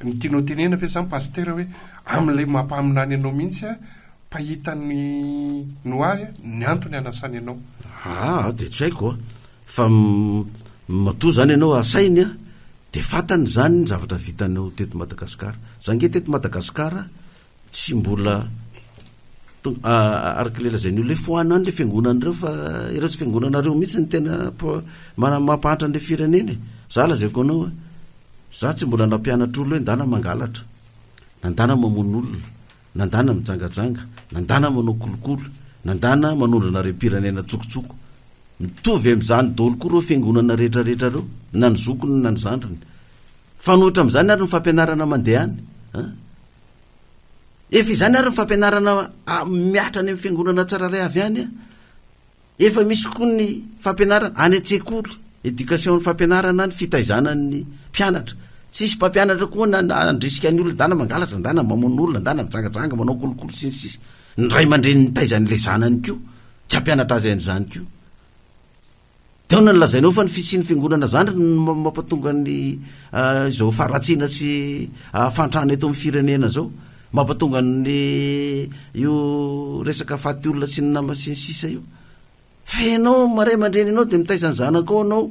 ny tianao tenena ve zany pastera hoe amin'ilay mampaminany anao mihitsy a pahitany noahy ny antony anasany ianao de tsy haiko fa matoa zany ianao asainy a de fatany zany ny zavatra vitanao teto Madagasikara zange teto Madagasikara tsy mbola arak'le lazainy le foana any le fiangonanareo fa ireo tsy fiangonanareo mihitsy ny tena mampahatra an'le firenena za lazaiko anao a za tsy mbola nampianatra olo hoe ndana mangalatra nandana mamono olona nandana mijangajanga nandana manao kolokolo nandana manondrana rem-pirenena tsokotsoko mitovy am'izany daholo koa reo fiangonana rehetrarehetra reo na ny zokony na ny zandriny fanohitra am'izany ary ny fampianarana mandeha any efa izany ary ny fampianarana miatra any amin'ny fiangonana tsararay avy any a efa misy koa ny fampianarana any an-tsekoly éducation ny fampianarana ny fitaizanany mpianatra tsisy mpampianatra koa nandrisika ny olona ndana mangalatra ndana mamono olona ndana mijangajanga manao kolokolo sinsisy ny ray mandreny ny taizan'le zanany ko tsy ampianatra azy an'izany ko teona nylazainao fa ny fisiany fiangonana zany mampatonga ny zao faratsiana sy fantrana eto amin'ny firenena zao mampatonga ny io resaka faty olona sy ny nama sy ny sisa io fenao maray mandreny anao de mitaizany zanakao anao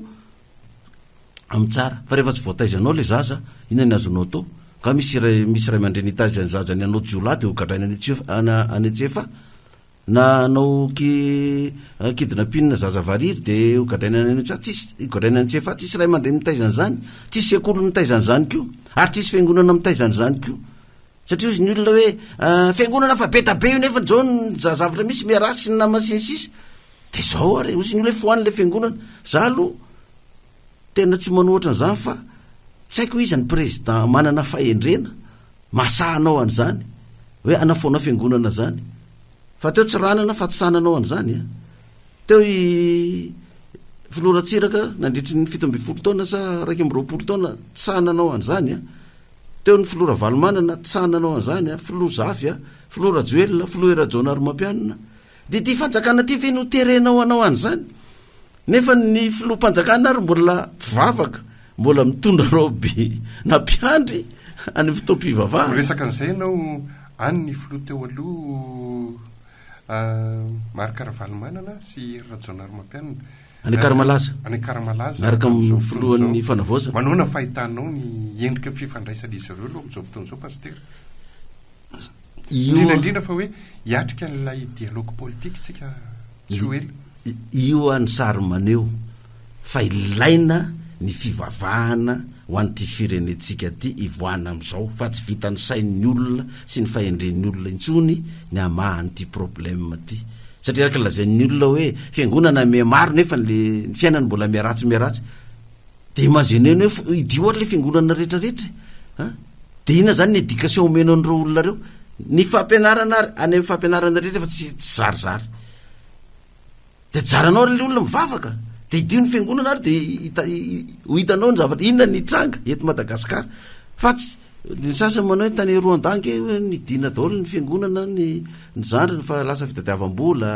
amin'ny tsara fa rehefa tsy voataizanao le zaza inany azonao atao ka misy ray mandreny itaizany zazany anao jiolahy de hogadraina any antsefa na anao kidina pinina zaza variry de hogadraina hogadraina antsefa tsisy ray mandreny mitaizany zany tsisy sekoly mitaizany zany ko ary tsisy fiangonana mitaizany zany ko satria ozy ny olona hoe fiangonana fa be tabe io nefa zao zavatra misy miarasy sy ny nama sy ny sisa de zao ary ozy ny olona hoe foany le fiangonana za aloha tena tsy manohatra an'izany fa tsy haiko izy ny président manana fahendrena masahanao an'izany hoe anafoana fiangonana zany fa teo tsy ranana fa tsananao an'izany teo filoratsiraka nandritry ny 17 taona sa 20 taona tsananao an'izany teo ny filora valomanana tsananao an'izany filoha zafy filora joelina filoha erajona ary mampianina de ty fanjakana ty fe noterenao anao an'izany nefa ny filoha-panjakana ary mbola mpivavaka mbola mitondra roby na mpiandry any fotoam-pivavahana resaka an'izay anao any ny filoha teo aloha marikara valomanana sy rajonary mampianina any karamalaza miaraka amin'ny filohan'ny fanavaozana manona fahitanao ny endrika fifandraisana izy ireo aloha am'izao fotoana zao paster indrindra fa hoe hiatrika n'ilay dialogue politique tsika tsy ho ela io any sary maneo fa ilaina ny fivavahana ho an'ity firenetsika ty ivoana am'izao fa tsy vitany sain'ny olona sy ny fahendren'ny olona intsony ny amahanyty problème ty satria araka lazain'ny olona hoe fiangonana maro nefa le fiainany mbola miaratsy de imagineny hoe idio ary le fiangonana rehetrarehetra de ina zany ny éducation omena an'ireo olona reo ny fampianarana ary any amin'ny fampianarana rehetra fa tsy zarizary de jaranao le olona mivavaka de idio ny fiangonana ary de ho hitanao ny zavatra inona ny tranga eto Madagasikara fa tsy ny sasany manao hoe tany Rwandange hoe nidina daholo ny fiangonana ny zandriny fa lasa fitadiavam-bola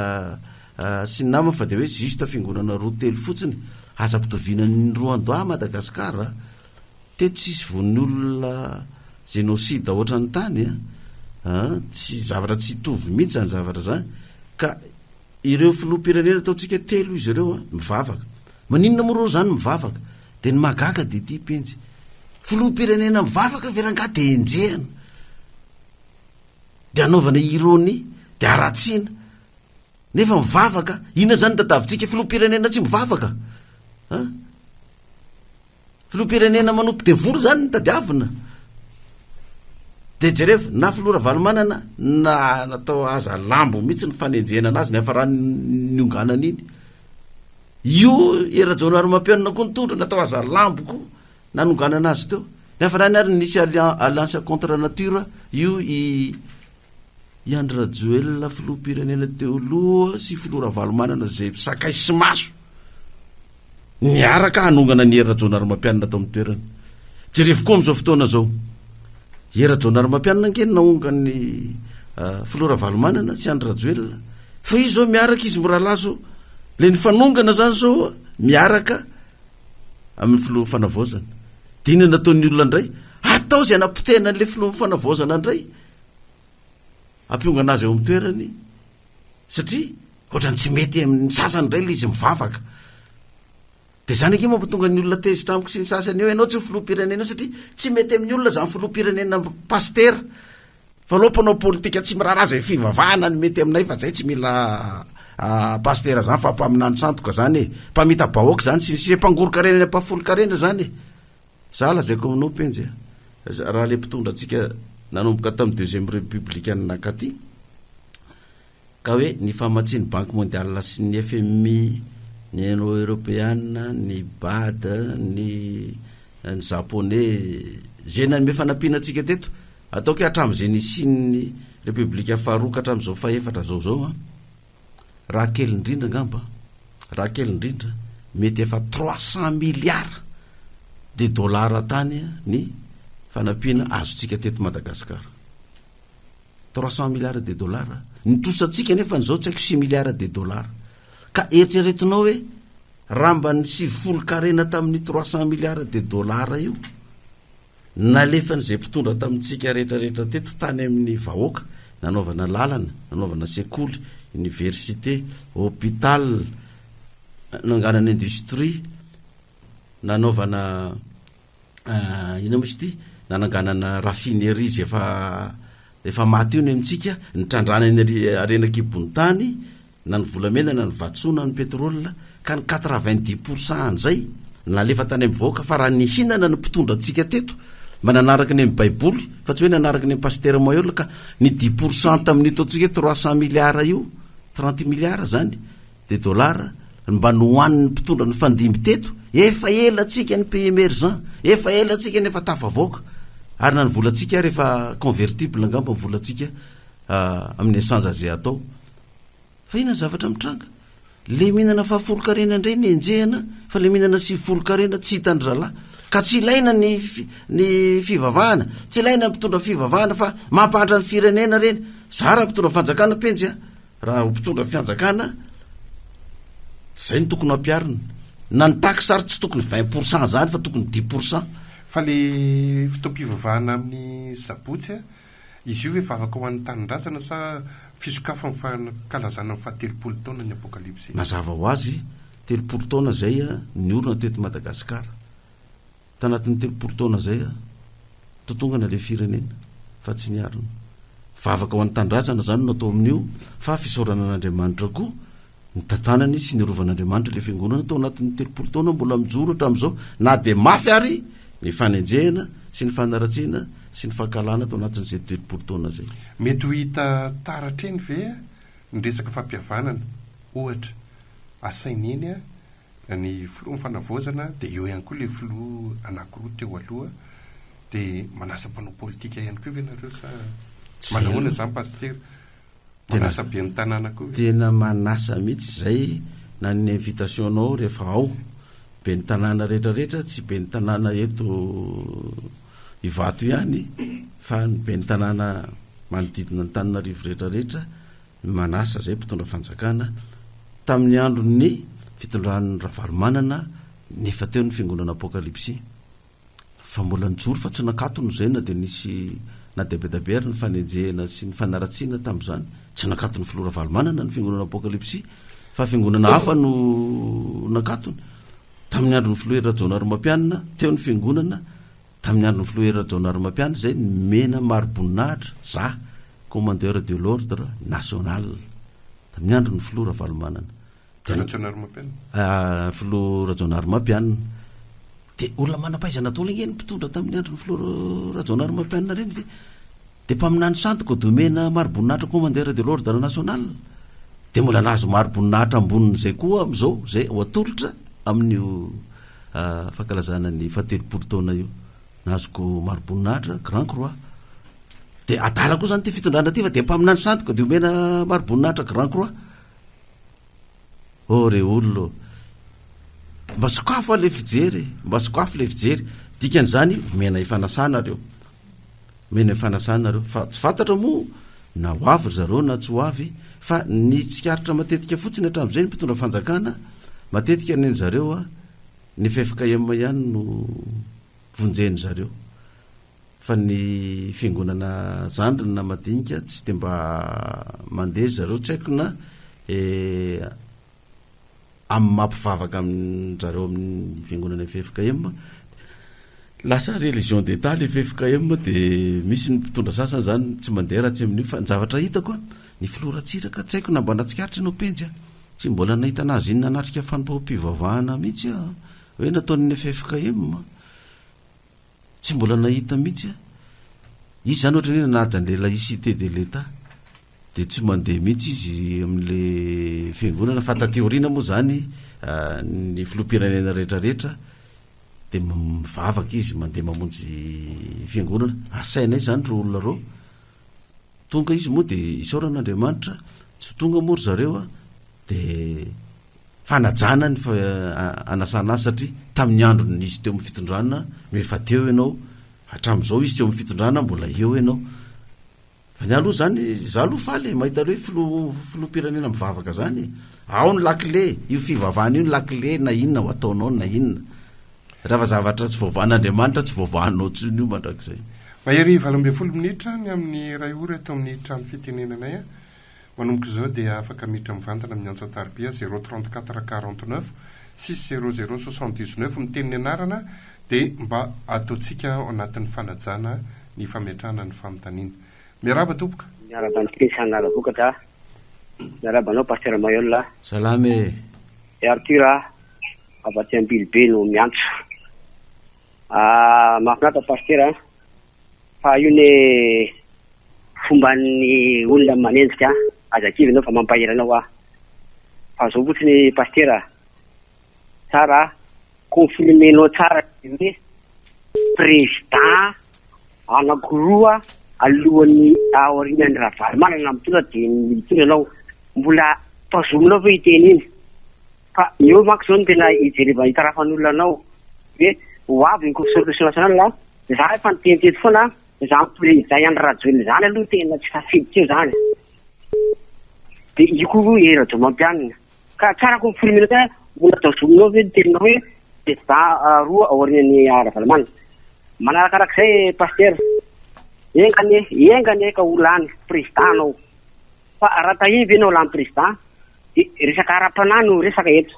sy ny namany fa de hoe juste fiangonana roa telo fotsiny aza-pitoviana ny Rwanda Madagasikara teto tsisy von'ny olona génocide ohatra ny tany tsy zavatra tsy hitovy mihitsy zany zavatra zany ka ireo filoha-pirenena ataotsika telo izy ireo mivavaka maninona moa reo zany mivavaka de ny magaga de ty penjy filoha-pirenena mivavaka veranga de enjehana de anaovana ironia de aratsiana nefa mivavaka inona zany tadavitsika filoha-pirenena tsy mivavaka filoha-pirenena manompo devoly zany ny tadiavina de jereva na filora valomanana na natao aza lambo mihitsy ny fanenjehana anazy ny afa raha ny onganana iny io erajonary mampianina koa nitondra natao aza lamboko na nonganana azy teo ny afa rany ary nisy alliance contre nature io Andra Joel filoha-pirenena teo aloha sy filora valomanana zay sakay sy maso niaraka hanongana ny erajonary mampianina tao amin'ny toerana jereva koa am'izao fotoana zao erajonary mampianina nkeny naongany filora valomanana sy Andra Joel fa izy zao miaraka izy miralazo le ny fanongana zany zao miaraka amin'ny filoha fanavaozana dina nataon'ny olona ndray atao zay anapotena an'le filoha fanavaozana ndray ampiongana azy eo amin'ny toerany satria ohatrany tsy mety amin'ny sasany ndray le izy mivavaka de zany ake mampatonga ny olona tezitra amiko sy ny sasany eo ianao tsy ho filoha-pirenena satria tsy mety amin'ny olona zany filoha-pirenena pastera fa lopanao politika tsy miraraza fivavahana ny mety aminay fa zay tsy mila pastera zany fa mpaminany santoka zany mpamita bahoaka zany sy mpangoro-karena mpafolo-karena zany za lazaiko aminao penjy raha le mpitondra atsika nanomboka tamin'ny deuxième républicaine nakaty ka hoe ny famatsiany banque mondiale sy ny FMI ny Union européenne ny BAD ny japonais zay na mefanampiana atsika teto ataoko hatramin'izay nisy ny république faharoa hatramin'izao faefatra zao raha kely indrindra ngamba raha kely indrindra mety efa 300 milliards de dollars tany ny fanampiana azotsika teto Madagasikara $300 milliards de dollars nitrosatsika nefa nyzao tsy haiko 6 milliards de dollars ka eritreretinao hoe raha mba ny 70 karena tamin'ny 300 milliards de dollars io nalefan'izay mpitondra tamintsika rehetrarehetra teto tany amin'ny vahoaka nanaovana lalana nanaovana sekoly université hôpital nanganana industrie nanaovana ina moa izy ty nananganana raffinerie izy efa maty eo ny amintsika nitrandrana ny arenakibony tany na ny volamena na ny vatsoa na ny pétrole ka ny 90% zay nalefa tany amin'ny vahoaka fa raha nihinana ny mpitondra antsika teto mba nanaraka ny amin'ny baiboly fa tsy hoe nanaraka ny pasteur Mayola ka ny 10% tamin'ny ataontsika 300 milliards io 30 milliards zany de dollars mba nohoan'ny mpitondra ny fandimby teto efa ela atsika ny pays émergent efa ela atsika nefa tafavoaka ary na ny volantsika rehefa convertible ngamba ny volantsika amin'ny essence zay atao fa ina zavatra mitranga le mihinana 70 karena indray ny enjehana fa le mihinana 70 karena tsy hitany ralahy ka tsy ilaina ny fivavahana tsy ilaina mpitondra fivavahana fa mampahatra ny firenena reny zara mpitondra fanjakana penjy raha mpitondra fianjakana zay ny tokony ampiarina na ny taxe sary tsy tokony 20% zany fa tokony 10%. Fa le fitoam-pivavahana amin'ny sabotsy izy io efa afaka ho an'ny tanindrazana sa fisokafa kalazana fa 30 taona ny apokalipsy mazava ho azy 30 taona zay ny orona teto Madagasikara tanatin'ny 30 taona zay totongana le firenena fa tsy niarina fa afaka ho an'ny tanindrazana zany natao amin'io fa fisaorana an'Andriamanitra koa ny tantanany sy ny rovan'Andriamanitra le fiangonana tao anatin'ny 30 taona mbola mijoro hatramin'izao na de mafy ary ny fanenjehana sy ny fanaratsiana sy ny fankalana tao anatin'izay 30 taona zay. Mety ho hita taratreny ve ny resaka fampihavanana ohatra asaina eny ny filoha fanavozana de eo ihany koa le filoha anankiroa teo aloha de manasa mpanao politika ihany koa ve nareo sa manahoana zany pasteur manasa be ny tanàna koa tena manasa mihitsy zay na ny invitation anao rehefa ao be ny tanàna rehetrarehetra tsy be ny tanàna eto Ivato ihany fa be ny tanàna manodidina ny Tananarivo rehetrarehetra manasa zay mpitondra fanjakana tamin'ny andron'ny fitondran'ny Ravalomanana nefa teo ny fiangonana apokalipsy fa mbola nijoro fa tsy nakatony zay na de nisy na debedabery ny fanenjehana sy ny fanaratsiana tamin'izany tsy nakatony filoha Ravalomanana ny fiangonana apokalipsy fa fiangonana hafa no nakatony tamin'ny andron'ny filoha Rajaonary Mampianina teo ny fiangonana tamin'ny andron'ny filoha Rajaonary Mampianina zay mena Maroboninahitra za commandeur de l'ordre national tamin'ny andron'ny filoha Ravalomanana Rajaonary Mampianina filoha Rajaonary Mampianina de olona manam-pahaizana tao le ny mpitondra tamin'ny andron'ny filoha Rajaonary Mampianina reny ve de mpaminany santoko domena Maroboninahitra commandeur de l'ordre national de mbola nahazo Maroboninahitra ambonin'izay koa am'izao zay ho atolotra amin'io fankalazana ny 30 taona io nazoko Maroboninahitra Grand Croix de adala koa zany ty fitondrana ty fa de mpaminany santoko de omena Maroboninahitra Grand Croix re olona mba sokafo le fijery mba sokafo le fijery dikan'izany mena ifanasana reo fa tsy fantatra moa na ho avy zareo na tsy ho avy fa ny tsikaritra matetika fotsiny hatramin'izay ny mpitondra fanjakana matetika neny zareo ny FFKM ihany no vonjeny zareo fa ny fiangonana zandriny na madinika tsy de mba mandeha zareo tsy haiko na amin'ny mampivavaka amin'ny zareo amin'ny fiangonana FFKM lasa religion d'état le FFKM de misy ny mpitondra sasany zany tsy mandeha raha tsy amin'io fa ny zavatra hitako ny filoratsiraka tsy haiko na mba natsikaritra ianao penjy tsy mbola nahita anazy iny nanatrika fanampam-pivavahana mihitsy hoe nataon'ny FFKM tsy mbola nahita mihitsy izy zany ohatra ny nanajan'le laïcité de l'état de tsy mandeha mihitsy izy amin'le fiangonana fa tateoriana moa zany ny filoam-pirenena rehetrarehetra de mivavaka izy mandeha mamonjy fiangonana asaina izy zany ro olona reo tonga izy moa de isaoran'Andriamanitra tsy tonga moa ry zareo de fanajana ny anasana azy satria tamin'ny andro nisy teo amin'ny fitondrana mefa teo ianao hatramin'izao izy teo amin'ny fitondrana mbola eo ianao fa ny aloha zany za aloha faly mahita hoe filopirenena mivavaka zany ao ny lakile io fivavahana io ny lakile na inona ho ataonao na inona raha zavatra tsy voavahan'Andriamanitra tsy voavahanao tsony io mandrakizay. mahery 20 minitra ny amin'ny ray ora eto amin'ny trano fitenenanay manomboka izao dia afaka miditra mivantana amin'ny antso taribia 034 49 600 79 miteniny anarana dia mba ataontsika anatin'ny fanajana ny fametrahana ny fanontaniana. Miaraba tompoka. Miaraba ny fisanara vokatra. Miarabanao Pasteur Mayol. Salame. Arthur afatsy ambilibe no miantso. Mahafinaritra Pasteur fa io ne fomban'ny olona manenjika azakivy anao fa mampahiranao fa zao fotsiny Pasteur tsara confirmenao tsara hoe président anakiroa alohan'ny aorian'ny Ravalomanana mitondra dia mitondra anao mbola tazominao fa iteny iny fa eo manko zao no tena ijereva hitarafan'olona anao hoe ho avy ny constitution nationale za efa nitenitety foana za président Andry Rajoelina zany aloha tena tsy tafiditra eo zany dia io koa Radio Mampianina ka tsara confirmenao tena mbola tazominao ve teninao hoe président roa aorian'ny Ravalomanana. Manarakarak'izay Pasteur engane ka olany président anao fa raha tahivy ianao lany président dia resaka ara-panahy no resaka eto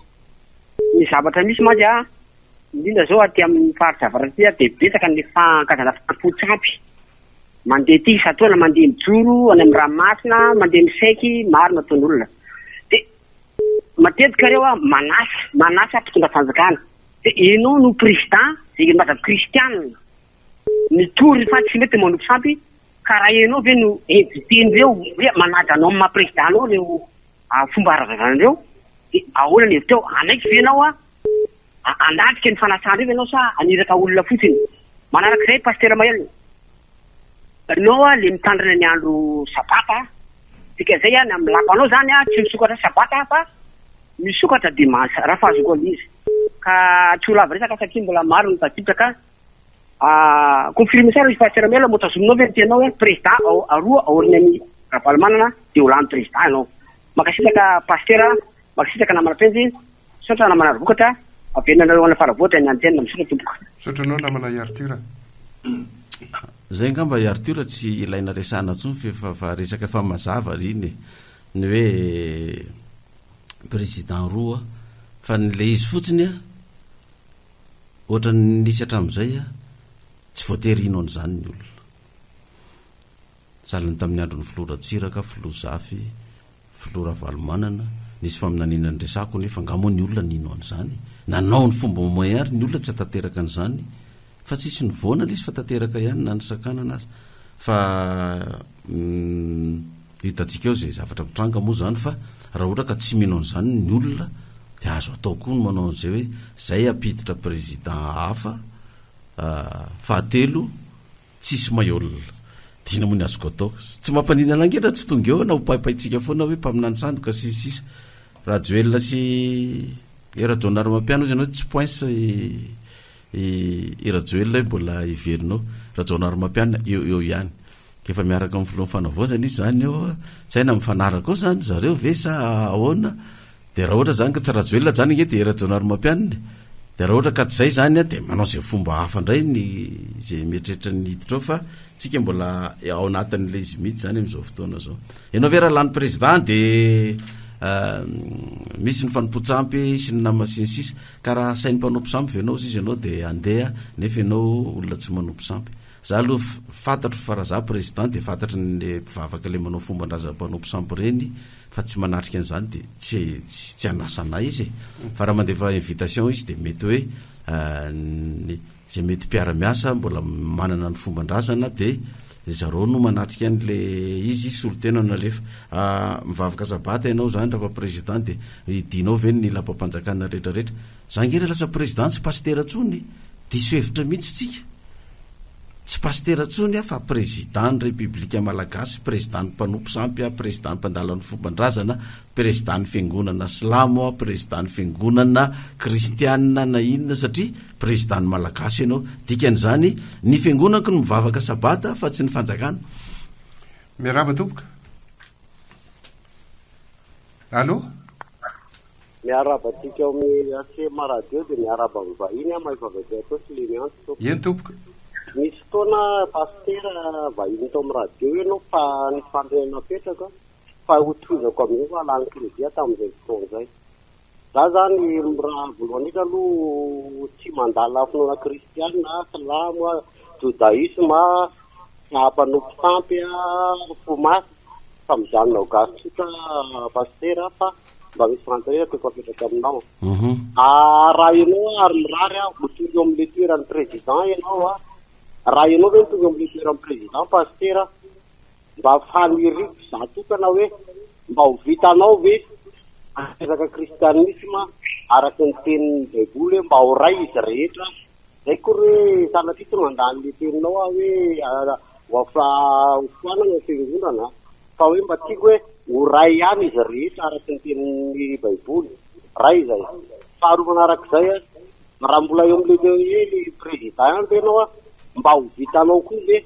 ny zavatra misy mantsy indrindra zao aty amin'ny faritra avaraty dia betsaka ny fankazana fapotsampy mandeha ty satoana mandeha mijoro any amin'ny ranomasina mandeha misaiky maro nataon'olona dia matetika reo manasa mpitondra fanjakana dia ianao no président zay mazava kristianina nitory fa tsy mety manompo sampy ka raha ianao ve no inviteny reo hoe manaja anao amin'ny maha-président anao reo fomba arazazana reo dia ahoana ny eviteo anaiky ve anao andatrika ny fanasana reo ianao sa aniraka olona fotsiny. Manarak'izay Pasteur Mayel anao le mitandrina ny andro sabata dika zay ny amin'ny lapa anao zany tsy misokatra sabata fa misokatra dimanche raha fahazoko an'izy ka tsy ho lava resaka satria mbola maro ny tafiditra confirme sara izy Pasteur Mayel motazominao ve tenao hoe président aroa aorian'ny Ravalomanana dia ho lany président ianao. Makasitraka Pasteur makasitraka namana penjy sotra namana vokatra avenanareo ana faravoatra ny antenne misotra tompoka. Sotranao namana Arthur. Zay ngamba Arthur tsy ilaina resana tsony fa resaka fa mazava riny ny hoe président roa fa nyle izy fotsiny ohatra nisy hatramin'izay tsy voatery ino an'izany ny olona salany tamin'ny andro ny filoha Ratsiraka filoha Zafy filoha Ravalomanana nisy faminaniana ny resako nefa ngamo ny olona nino an'izany nanao ny fomba moyary ny olona tsy atateraka an'izany fa tsisy ny voana izy fa tanteraka ihany na ny sakanana azy fa hitantsika eo zay zavatra mitranga moa zany fa raha ohatra ka tsy mino an'izany ny olona dia azo atao koa ny manao an'izay hoe zay apiditra président hafa fahatelo tsisy mahiolona dina moa ny azoko atao tsy mampanina nangetra tsy tonga eo na ho paipaitsika foana hoe mpaminany sandoka sisisisa Rajoelina sy Rajonary Mampiano izy ianao tsy poinse Rajoelina mbola iverinao Rajonary Mampiano eo ihany kefa miaraka amin'ny filoha fanavaozana izy zany eo tsy haina mifanaraka ao zany zareo ve sa ahoana dia raha ohatra zany ka tsy Rajoelina zany nge dia Rajonary Mampiano dia raha ohatra ka tsy zay zany dia manao zay fomba hafa indray ny zay mieritreritra ny hiditra ao fa tsika mbola ao anatin'ilay izy mihitsy zany amin'izao fotoana zao. Ianao ve raha lany président dia misy ny fanompontsampy sy ny nama sinsisa ka raha sainy mpanompo sampy venao izy ianao dia andeha nefa ianao olona tsy manompo sampy. Za aloha fantatro fa raha za président dia fantatry ny mpivavaka le manao fomba ndraza mpanompo sampy reny fa tsy manatrika an'izany dia tsy anasana izy fa raha mandefa invitation izy dia mety hoe zay mety mpiara-miasa mbola manana ny fomba ndrazana dia zareo no manatrika an'le izy solotena nalefa mivavaka sabata ianao zany raha fa président dia idinao ve ny lapam-panjakana rehetrarehetra zangery lasa président tsy pasteur tsony diso hevitra mihitsy tsika tsy pasteur tsony fa président ny république malagasy président ny mpanompo sampy président ny mpandala ny fomban-drazana président ny fiangonana silamo président ny fiangonana kristianina na inona satria président ny malagasy ianao dikan'izany ny fiangonako no mivavaka sabata fa tsy ny fanjakana. miaraba tompoka allo miarabatsika amin'ny asema radio dia miaraba vahiny a mahivavaka atao sy le miantso eny tompoka misy fotoana pastera vahiny tao amin'ny radio ianao fa ny fandrena petraka fa hotoizako amin'io fa lany krisia tamin'izay fotoana izay za zany raha voalohany eka aloha tsy mandala finoana kristiana silamo a jodaisma mpanopy sampy a fomasy fa mijanona gasotsotra pastera fa mba misy fantarena toko apetraka aminao raha ianao ary mirary a votonga eo amin'le toeran'ny président ianao a raha ianao ve mitonga amin'le toeran'ny président pastera mba faniriky za tokana hoe mba ho vitanao ve ateraka kristianisma araky ny tenin'ny baiboly mba ho ray izy rehetra zay kory hoe sanatria tsy mandany le teninao a hoe hofoanana fiangonana fa hoe mba tiako hoe ho ray ihany izy rehetra araky ny tenin'ny baiboly ray zay faharoa manarak'izay a raha mbola eo amin'le le président ihany ve anao a mba ho vitanao koa ve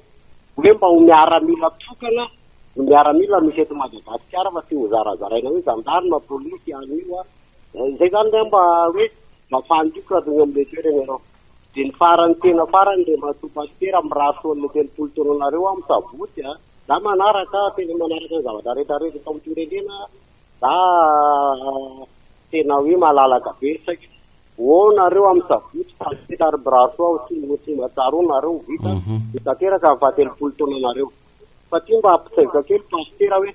hoe mba ho miaramila tokana no miaramila misy eto Madagasikara fa tsy ho zarazaraina hoe zandarma polisy any io a zay zany le mba hoe mba fandiko raha tonga amin'le toerana ianao de ny farany tena farany de matopastera mirasoan'le 30 taona anareo amin'ny sabotsy a za manaraka tena manaraka ny zavatra rehetrarehetra tao amin'ny firenena za tena hoe malalaka be saika o nareo amin'ny sabotsy faetary braso ao tsy matsaro nareo vita vitateraka amin'ny faha 30 taona anareo fa ty mba ampitsaika kely pastera hoe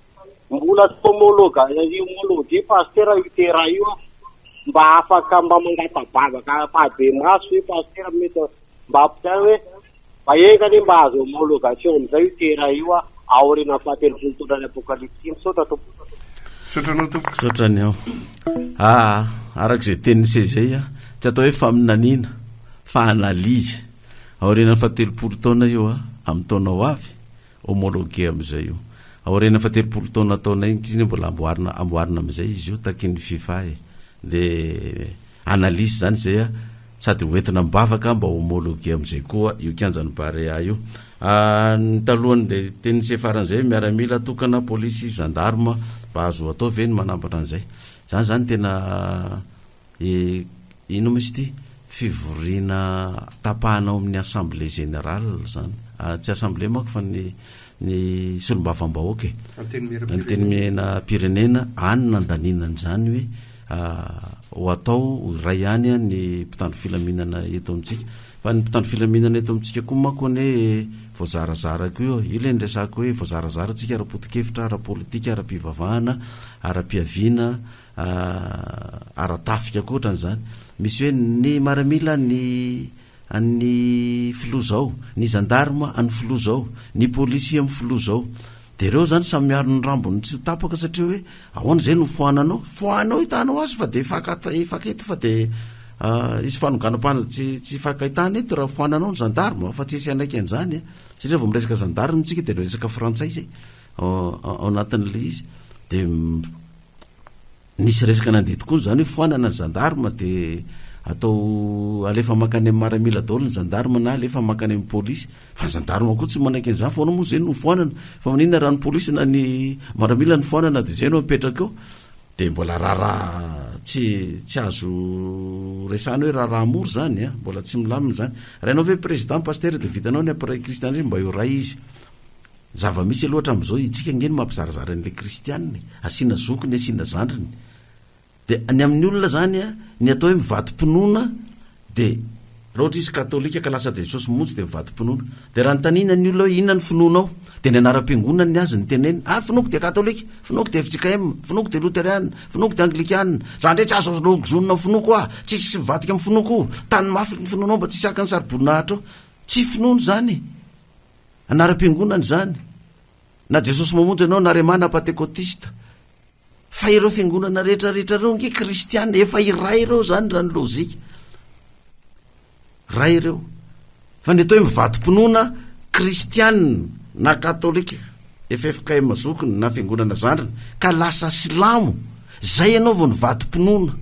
mbola tsy homologue pastera io tera io a mba afaka mba mangatabavaka pade maso hoe pastera mety mba ampitsay hoe mba engany mba azo homologation amizay io tera io a aorina faha 30 taona ny apokalypsy misaotra tompo sotranao tompoka sotrany ao arak'izay tenise zay a tsy atao hoe faminaniana fa analizy aorena fa 30 taona io a amin'ny taona ho avy homologue am'izay io aorena fa 30 taona taona iny mbola amboarina am'izay izy io takin'ny FIFA de analyse zany zay a sady hoentina mibavaka mba homologue am'izay koa io kianjany barea io ny talohany de tenise faran'izay miaramila tokana polisy gendarme mba azo atao ve ny manambatra an'izay zany tena ino misy ty fivoriana tapahanao amin'ny assemblée générale zany tsy assemblée mako fa ny solombavambahoaka ny teny mena pirenena anina andaninana zany hoe ho atao ray ihany a ny mpitandro filaminana eto amintsika fa ny mpitandro filaminana eto amintsika koa mako ny voazarazara ko io io le nresako hoe voazarazara tsika ara-potikevitra ara-politika ara-pivavahana ara-piaviana ara-tafika koatran'izany misy hoe ny maramila ny filo zao ny gendarme any filo zao ny polisy amin'ny filo zao de reo zany samy miaro ny rambony tsy tapaka satria hoe ahoana zay no foanao hitanao azy fa de fakety fa de izy fanoganam-pana tsy fakahitana eto raha foananao ny gendarme fa tsy isy anaiky an'izany satria vao miresaka gendarme tsika de resaka frantsay zay ao anatin'le izy de nisy resaka nandeha tokoa zany hoe foanana ny gendarme de atao alefa makany amin'ny maramila daholo ny gendarme na alefa makany amin'ny polisy fa ny gendarme koa tsy manaiky an'izany foana moa zay no foanana fa maninona raha ny polisy na ny maramila ny foanana de zay no mipetraka eo de mbola raharaha tsy azo resana hoe raharaha mory zany a mbola tsy milamina zany raha ianao ve président pasteur de vitanao ny appareil kristianisme mba eo ray izy zava-misy aloatra am'izao itsika ngeny mampizarazara an'le kristianiny asiana zokiny asiana zandriny de ny amin'ny olona zany a ny atao hoe mivadim-pinoana de raha ohatra izy katolika ka lasa de jesosy montsy de mivadim-pinoana de raha nytanina ny olona hoe inona ny finoanao de ny anaram-piangonana ny azy ny teneny finoko de katolika finoko de FJKM finoko de luteriana finoko de anglikana zany ndre tsy azo logozonina amin'ny finoko a tsisy mivadika amin'ny finoko tany mafy ny finoanao mba tsisy aka ny saribonahitra ao tsy finoano zany anaram-piangonana zany na jesosy mamonjy anao na remana pentekotista fa ireo fiangonana rehetrarehetra reo nge kristiana efa iray ireo zany raha ny lozika ray ireo fa ny atao hoe mivadim-pinoana kristiana na katolika FFKM mazokiny na fiangonana zandriny ka lasa silamo zay ianao vao ny vadim-pinoana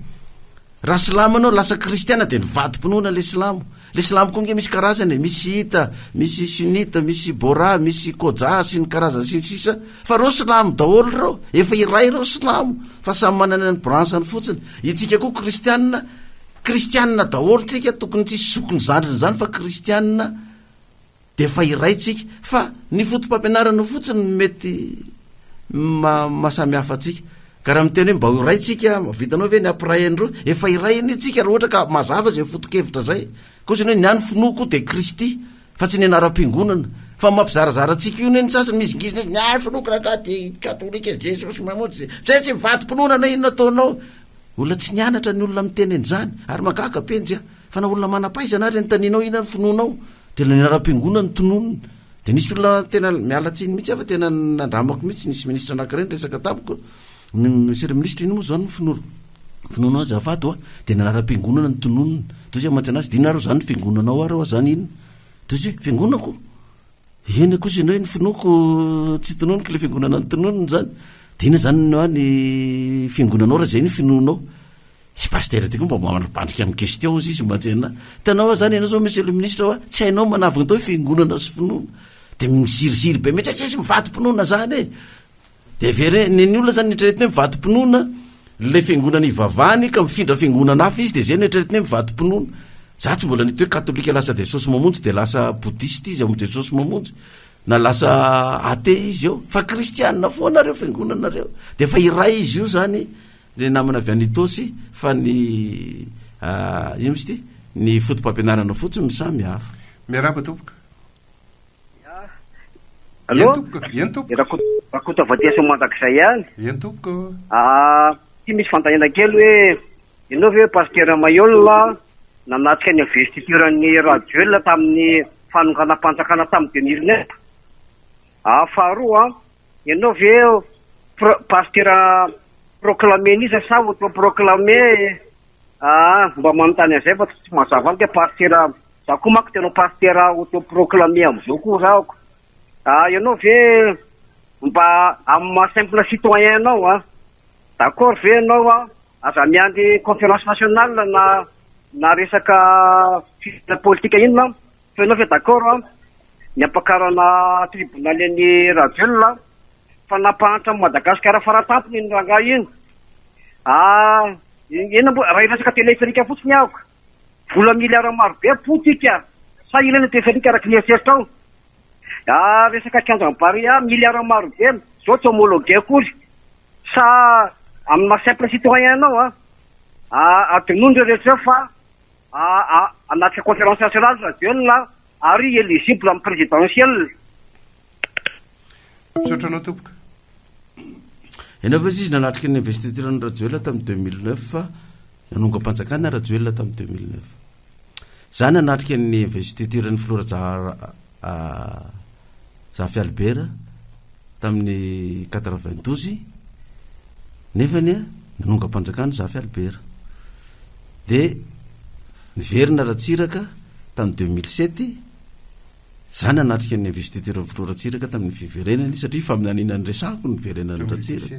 raha silamo anao lasa kristiana de ny vadim-pinoana le silamo le silamo koa nge misy karazany misy hita misy sunita misy bora misy koja sy ny karazany sinsisa fa reo silamo daholo reo efa iray reo silamo fa samy manana ny branchany fotsiny itsika koa kristianina daholo tsika tokony tsisy zokony zandriny zany fa kristianina de fa iray tsika fa ny fotom-pampianarana fotsiny mety masamy hafa tsika ka raha miteny hoe mba iray tsika vitanao ve ny ampirayenreo efa iray ny tsika raha ohatra ka mazava zay fotokevitra zay kosany hoe niany finoko de kristy fa tsy ny anaram-piangonana fa mampizarazara tsika io neny sasany misy ngizina ny finoko raha de katolika jesosy mamonjy zay tsy mivadim-pononana inona ataonao olona tsy nianatra ny olona miteny an'izany ary magaka penjy fa na olona manam-paizana ary nytaninao ina ny finonao de la ny anaram-piangonana ny tononona de nisy olona tena mialatsiny mihitsy fa tena nandramako mihitsy nisy ministra anankiray resaka tamiko monsieur ministre iny moa zany finoana azy avato de nanaram-piangonana ny tononona tozy mantsy anazy dinaro zany fiangonanao ary zany iny tozy fiangonako eny kosinao ny finoko tsy tononiko le fiangonana ny tononona zany de ina zany ny fiangonanao raha zay ny finonao sy pasteur ty koa mba manapandrika amin'ny question izy mantsy tanao zany ianao zao monsieur le ministre hoa tsy hainao manavina tao fiangonana sy finoana de miziriziry be mety tsy mivadim-pinoana zany de very ny olona zany nitreretiny hoe mivadim-pinoana le fiangonana ivavany ka mifindra fiangonana hafa izy de zay nitreretiny hoe mivadim-pinoana za tsy mbola nity hoe katolika lasa jesosy mamonjy de lasa boudiste izy am jesosy mamonjy na lasa ate izy eo fa kristianina foanareo fiangonanareo de fa iray izy io zany le namana avy anitosy fa ny ino misy ty ny fotom-pampianarana fotsiny misamy hafa miaraba tompoka allo ien tompoka rakoto vatia somandakizay ihany ien tompoka ty misy fantahina kely hoe ianao ve pasteur Mayol nanatrika ny investituran'ny radio tamin'ny fanonganam-panjakana tamin'ny 2009 faharoa ianao ve pasteur proclamé nisa sa autoproclamé mba manontany an'izay fa tsy mazava ke pasteur za koa mako tenao pasteur autoproclamé am'izao koa zako ianao ve mba amin'ny simple citoyen anao d'accord ve anao aza miandy conférence nationale na resaka politika inona fa ianao ve d'accord ny ampakarana tribunalen'ny radio fa nampahantra Madagasikara faratampony ny ranga iny ena raha resaka téléphonique fotsiny ahoko vola miliara maro be potika sa ilana téléphonique araka ny eritreritao resaka kianjam-bary miliara maro be zao tsy homologué kory sa amina simple citoyen anao adinondry rehetra fa anatrika conférence nationale radio ary éligible amin'ny présidentielle misotranao tompoka ianao fa izy nanatrika ny investiture ny radio tamin'ny 2009 fa nanonga-panjakana radio tamin'ny 2009 za nanatrika ny investiture ny Flora Zafy Albert tamin'ny 92 nefany nanonga-panjakana Zafy Albert de niverina Ratsiraka tamin'ny 2007 za nanatrika ny investiture ny Flora Tsiraka tamin'ny fiverenany satria fa minanina ny resako ny verenany Ratsiraka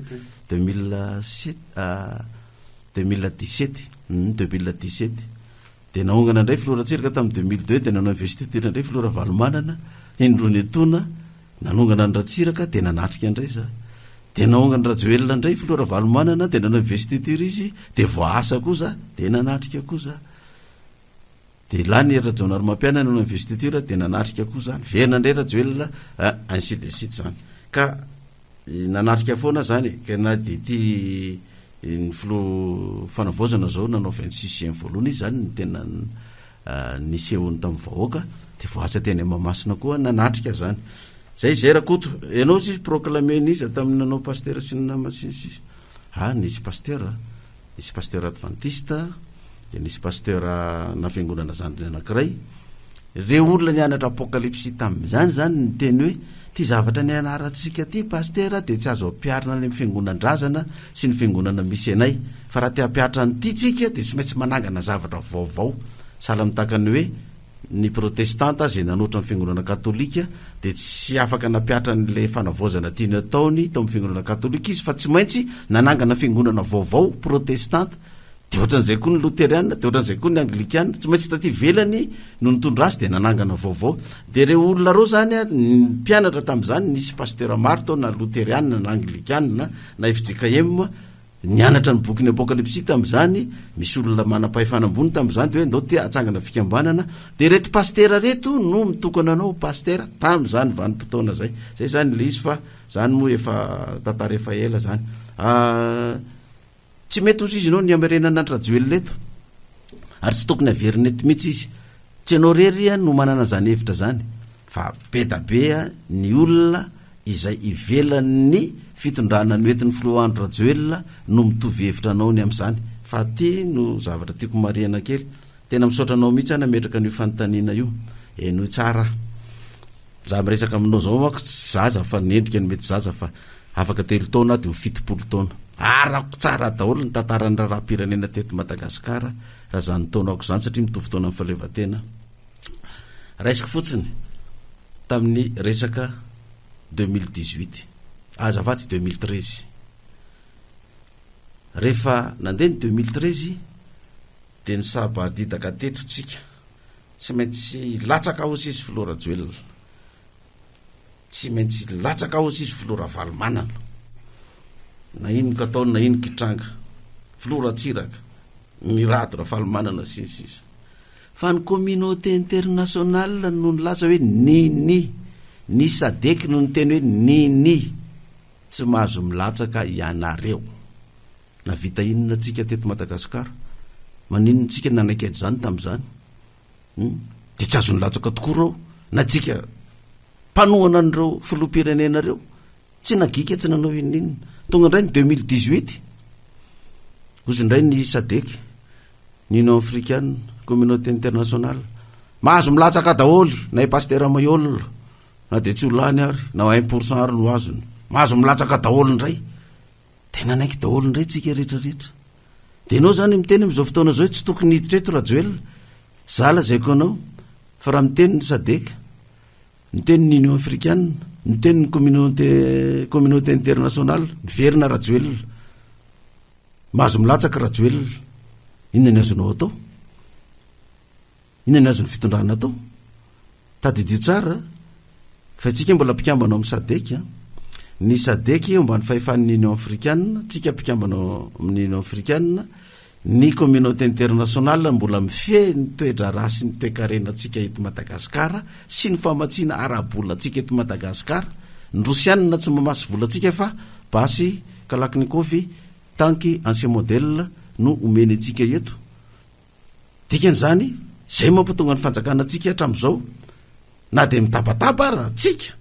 2017 de naongana ndray Flora Tsiraka tamin'ny 2002 de nanao investiture ndray Flora Valomanana indrony etona nanongana ny Ratsiraka de nanatrika ndray za de naongana Rajoelina ndray Flora Valomanana de nanao investiture izy de voasa koa za de nanatrika koa za de lany rajonary mampianana no investiture de nanatrika koa zany verina ndray rajoelina ainsi de suite zany ka nanatrika foana zany ka na de ty ny filo fanavozana zao nanao 26e voalohany izy zany ny tena nisehony tamin'ny vahoaka de voasa teny Mahamasina koa nanatrika zany zay rakoto ianao izy proclamé nizy tamin'ny nanao pasteur sy ny namasinsy nisy pasteur adventiste de nisy pasteur na fiangonana zandriny anankiray reo olona nianatra apocalypse tamin'izany zany ny teny hoe ty zavatra ny anarantsika ty pasteur de tsy azo ampiarina ny fiangonandrazana sy ny fiangonana misy anay fa raha ty ampiatra ny ty tsika de tsy maintsy manangana zavatra vaovao sahala mitakany hoe ny protestanta zay nanoatra ny fiangonana katolika de tsy afaka nampiatra n'le fanavozana tiany ataony tao amin'ny fiangonana katolika izy fa tsy maintsy nanangana fiangonana vaovao protestanta de ohatran'izay koa ny loteriana de ohatran'izay koa ny anglikana tsy maintsy taty velany no nitondra azy de nanangana vaovao de reo olona reo zany a mpianatra tam'izany nisy pastera maro tao na loteriana na anglikana na FJKM nianatra ny boky ny apokalypsy tam'izany misy olona manam-pahefanambony tam'izany de hoe ndao te atsangana fikambanana de reto pastera reto no mitokana anao pastera tam'izany vanim-potoana zay zany le izy fa zany moa efa tantara efa ela zany tsy mety ozy izy anao ny amerenana ny rajoely eto ary tsy tokony averiny eto mihitsy izy tsy anao rery no manana zany hevitra zany fa be da be ny olona izay ivelan'ny fitondrana ny oentin'ny filohandro rajoelina no mitovy hevitra anao ny am'izany fa ty no zavatra tiako mariana kely tena misaotra anao mihitsy nametraka an'io fanontaniana io no tsara za miresaka aminao zao mako zaza fa nendrika ny mety zaza fa afaka telo taona de ho 70 taona arako tsara daholo ny tantarany raharam-pirenena teto Madagasikara raha zany taonako zany satria mitovy taona amin'ny fahaleovantena raisiko fotsiny tamin'ny resaka 2018 azavaty 2013 rehefa nandeha ny 2013 de ny sabadidaka teto tsika tsy maintsy latsaka aozy izy filora joelina tsy maintsy latsaka aozy izy filora valomanana na ino ka ataony na ino kitranga filora tsiraka mirado raha valomanana sisisa fa ny communauté internationale no nilaza hoe ny sadeky no ny teny hoe ny tsy mahazo milatsaka ianareo na vita inona tsika teto Madagasikara maninona tsika nanakaidy zany tam'izany de tsy azo nilatsaka tokoa reo na tsika mpanohana an'ireo filoham-pirenena reo tsy nagika tsy nanao inona tonga indray ny 2018 ozy indray ny sadeky ny Union africaine communauté internationale mahazo milatsaka daholy na pastera mayolona na de tsy olany ary na 1% ary no azony mahazo milatsaka daholy ndray tena naiky daholy ndray tsika rehetrarehetra de anao zany miteny am'izao fotoana zao tsy tokony hiditra eto rajoelina zala zaiko anao fa raha miteny ny sadeka miteny ny Union africaine miteny ny communauté internationale miverina rajoelina mahazo milatsaka rajoelina inona ny azonao atao inona ny azony fitondrana atao tadidio tsara fa tsika mbola mpikambana amin'ny sadeka ny sadeky mbany fahefan'ny Union africaine tsika mpikambana amin'ny Union africaine ny communauté internationale mbola mifeh ny toedra rasy ny toe-karena tsika eto Madagasikara sy ny famatsiana arabola tsika eto Madagasikara ny rosianina tsy mamasy vola tsika fa basy Kalaknikov tanky ancien modèle no omeny atsika eto dikan'izany zay mampatonga ny fanjakana tsika hatram'izao na de mitabataba raha tsika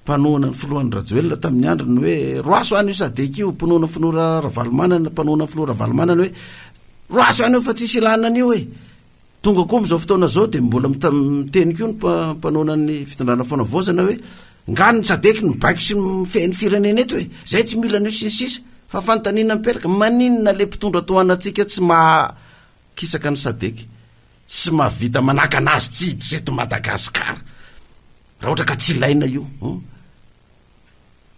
mpanohana ny filohan'ny rajoelina tamin'ny androny hoe roaso any io sadeky io mpanohana finora ravalomanana mpanohana filora ravalomanana hoe roaso any io fa tsisy ilanana io tonga koa am'izao fotoana zao de mbola miteny ko ny mpanohana ny fitondrana fanavozana hoe ngany ny sadeky ny baiko sy mifehny firenena eto zay tsy mila nio sinsisa fa fantanina miperaka maninona le mpitondra toanatsika tsy mahakisaka ny sadeky tsy mahavita manaka anazy tsy hiditreto Madagasikara raha ohatra ka tsy ilaina io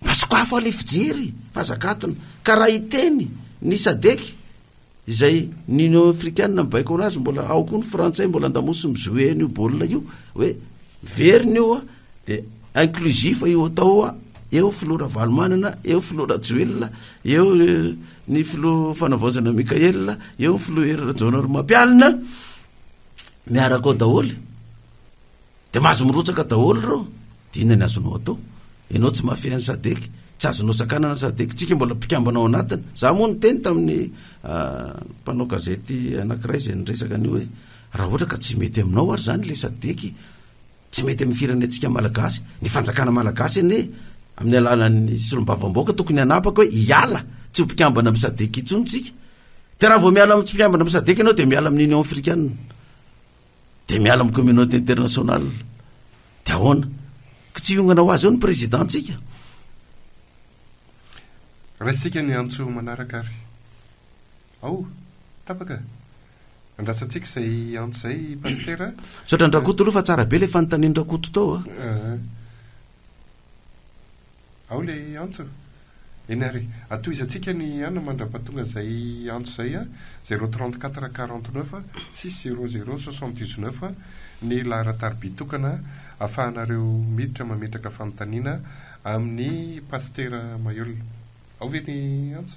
masokafo ale fijery fazakatona ka raha iteny ny sadeky izay ny Union africaine mibaiko anazy mbola ao koa ny frantsay mbola andamosy mizoeny io baolina io hoe veriny io de inclusif io atao eo filora valomanana eo filora joelina eo ny filo fanavozana Mikaela eo filoera Jona Romampialina miaraka ao daholy de mahazo mirotsaka daholy reo de inona ny azonao atao ianao tsy mahafehany sadeky tsy azonao sakanana sadeky tsika mbola mpikambana ao anatiny za moa ny teny tamin'ny mpanao gazety anankiray zay nyresaka an'io hoe raha ohatra ka tsy mety aminao ary zany le sadeky tsy mety amin'ny firenentsika malagasy ny fanjakana malagasy ane amin'ny alalan'ny solombavam-boaka tokony anapaka hoe iala tsy ho mpikambana amin'ny sadeky itsony tsika de raha vao miala tsy mpikambana amin'ny sadeky ianao de miala amin'ny Union africaine de miala amin'ny communauté internationale de ahoana ka tsy iongana ho azy eo ny présidentsika raisika ny antso manaraka ary ao tapaka andrasantsika zay antso zay pastera sotra ndrakoto aloha fa tsara be le fanontanian-drakoto tao ao le antso eny ary atoizantsika ny ana mandrapatonga zay antso zay a 034 49 600 79 ny laharataribitokana ahafahanareo miditra mametraka fanontaniana amin'ny pastera Mahiolina. Ao ve ny antso?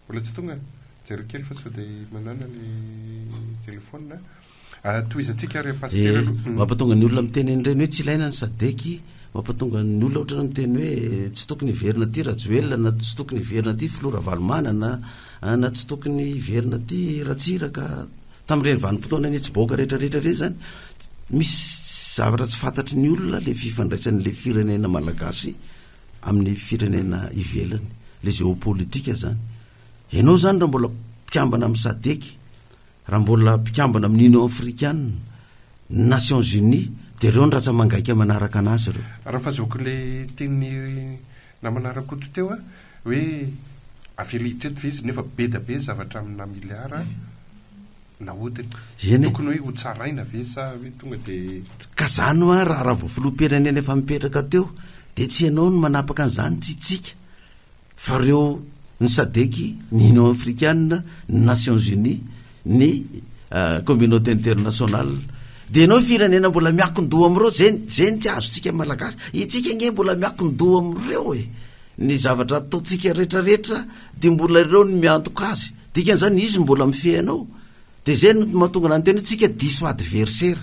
Mbola tsy tonga? Jereo kely fa sao dia manana ny telefona. Toizantsika ary pastera mampatonga ny olona miteny ireny hoe tsy ilaina ny sadeky, mampatonga ny olona ohatrany miteny hoe tsy tokony hiverina ty Rajoelina na tsy tokony hiverina ty Flora Valomana na tsy tokony hiverina ty Ratsiraka tamin'ireny vanim-potoana ny tsy baoka rehetrarehetra reny zany. Misy zavatra tsy fantatry ny olona le fifandraisan'le firenena malagasy amin'ny firenena ivelany, le géopolitika zany. Ianao zany raha mbola mpikambana amin'ny sadeky, raha mbola mpikambana amin'ny Union Africaine, Nations Unies, dia ireo ny ratsa mangaika manaraka anazy ireo. Raha fazoko le teniny namanarakoto teo a hoe avelitreto fa izy nefa be da be zavatra amina miliara nahodiny. Tokony hoe ho tsaraina ve sa hoe tonga dia ka zany a raha voafilom-pirenena efa mipetraka teo dia tsy ianao no manapaka an'izany, tsy tsika fa ireo ny sadeky, ny Union Africaine, ny Nations Unies, ny communauté internationale. Dia ianao firenena mbola miakin-doha amin'ireo, zay tsy azotsika malagasy, itsika nge mbola miakin-doha amin'ireo ny zavatra ataotsika rehetrarehetra dia mbola ireo ny miantoka azy. Dikan'izany izy mbola mifehanao. Dia zay no mahatonga na ny teny tsika diso adversaire.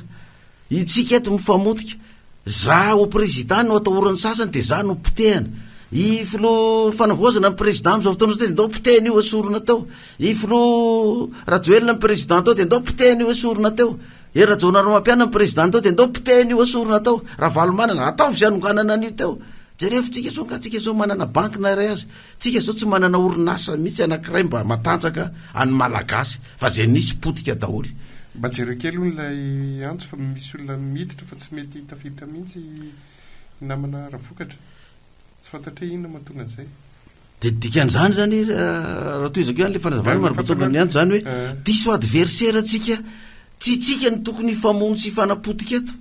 Itsika eto mifamotika, za ho président no atahorany sasany dia za no potehana. I filo fanavoazana ny président amin'izao fotoana dia ndao potehana io asorona tao. I filo Rajoelina ny président tao dia ndao potehana io asorona tao. Rajona Romampiana ny président tao dia ndao potehana io asorona tao. Raha Valomanana ataovy zanonganana an'io tao. Jereo tsika zao ka tsika zao manana banky na iray azy. Tsika zao tsy manana orinasa mihitsy anankiray mba matanjaka any malagasy fa zay nisy potika daholo. Mba jereo kely olon'ilay antso fa misy olona miditra fa tsy mety tafiditra mihitsy namana ravokatra. Tsy fantatra inona mahatonga an'izay. Dia dikan'izany zany raha toizako ihany le fanazavana maropatonga ny antso zany hoe diso adversaire tsika, tsy tsika ny tokony hifamono sy hifanapotika eto.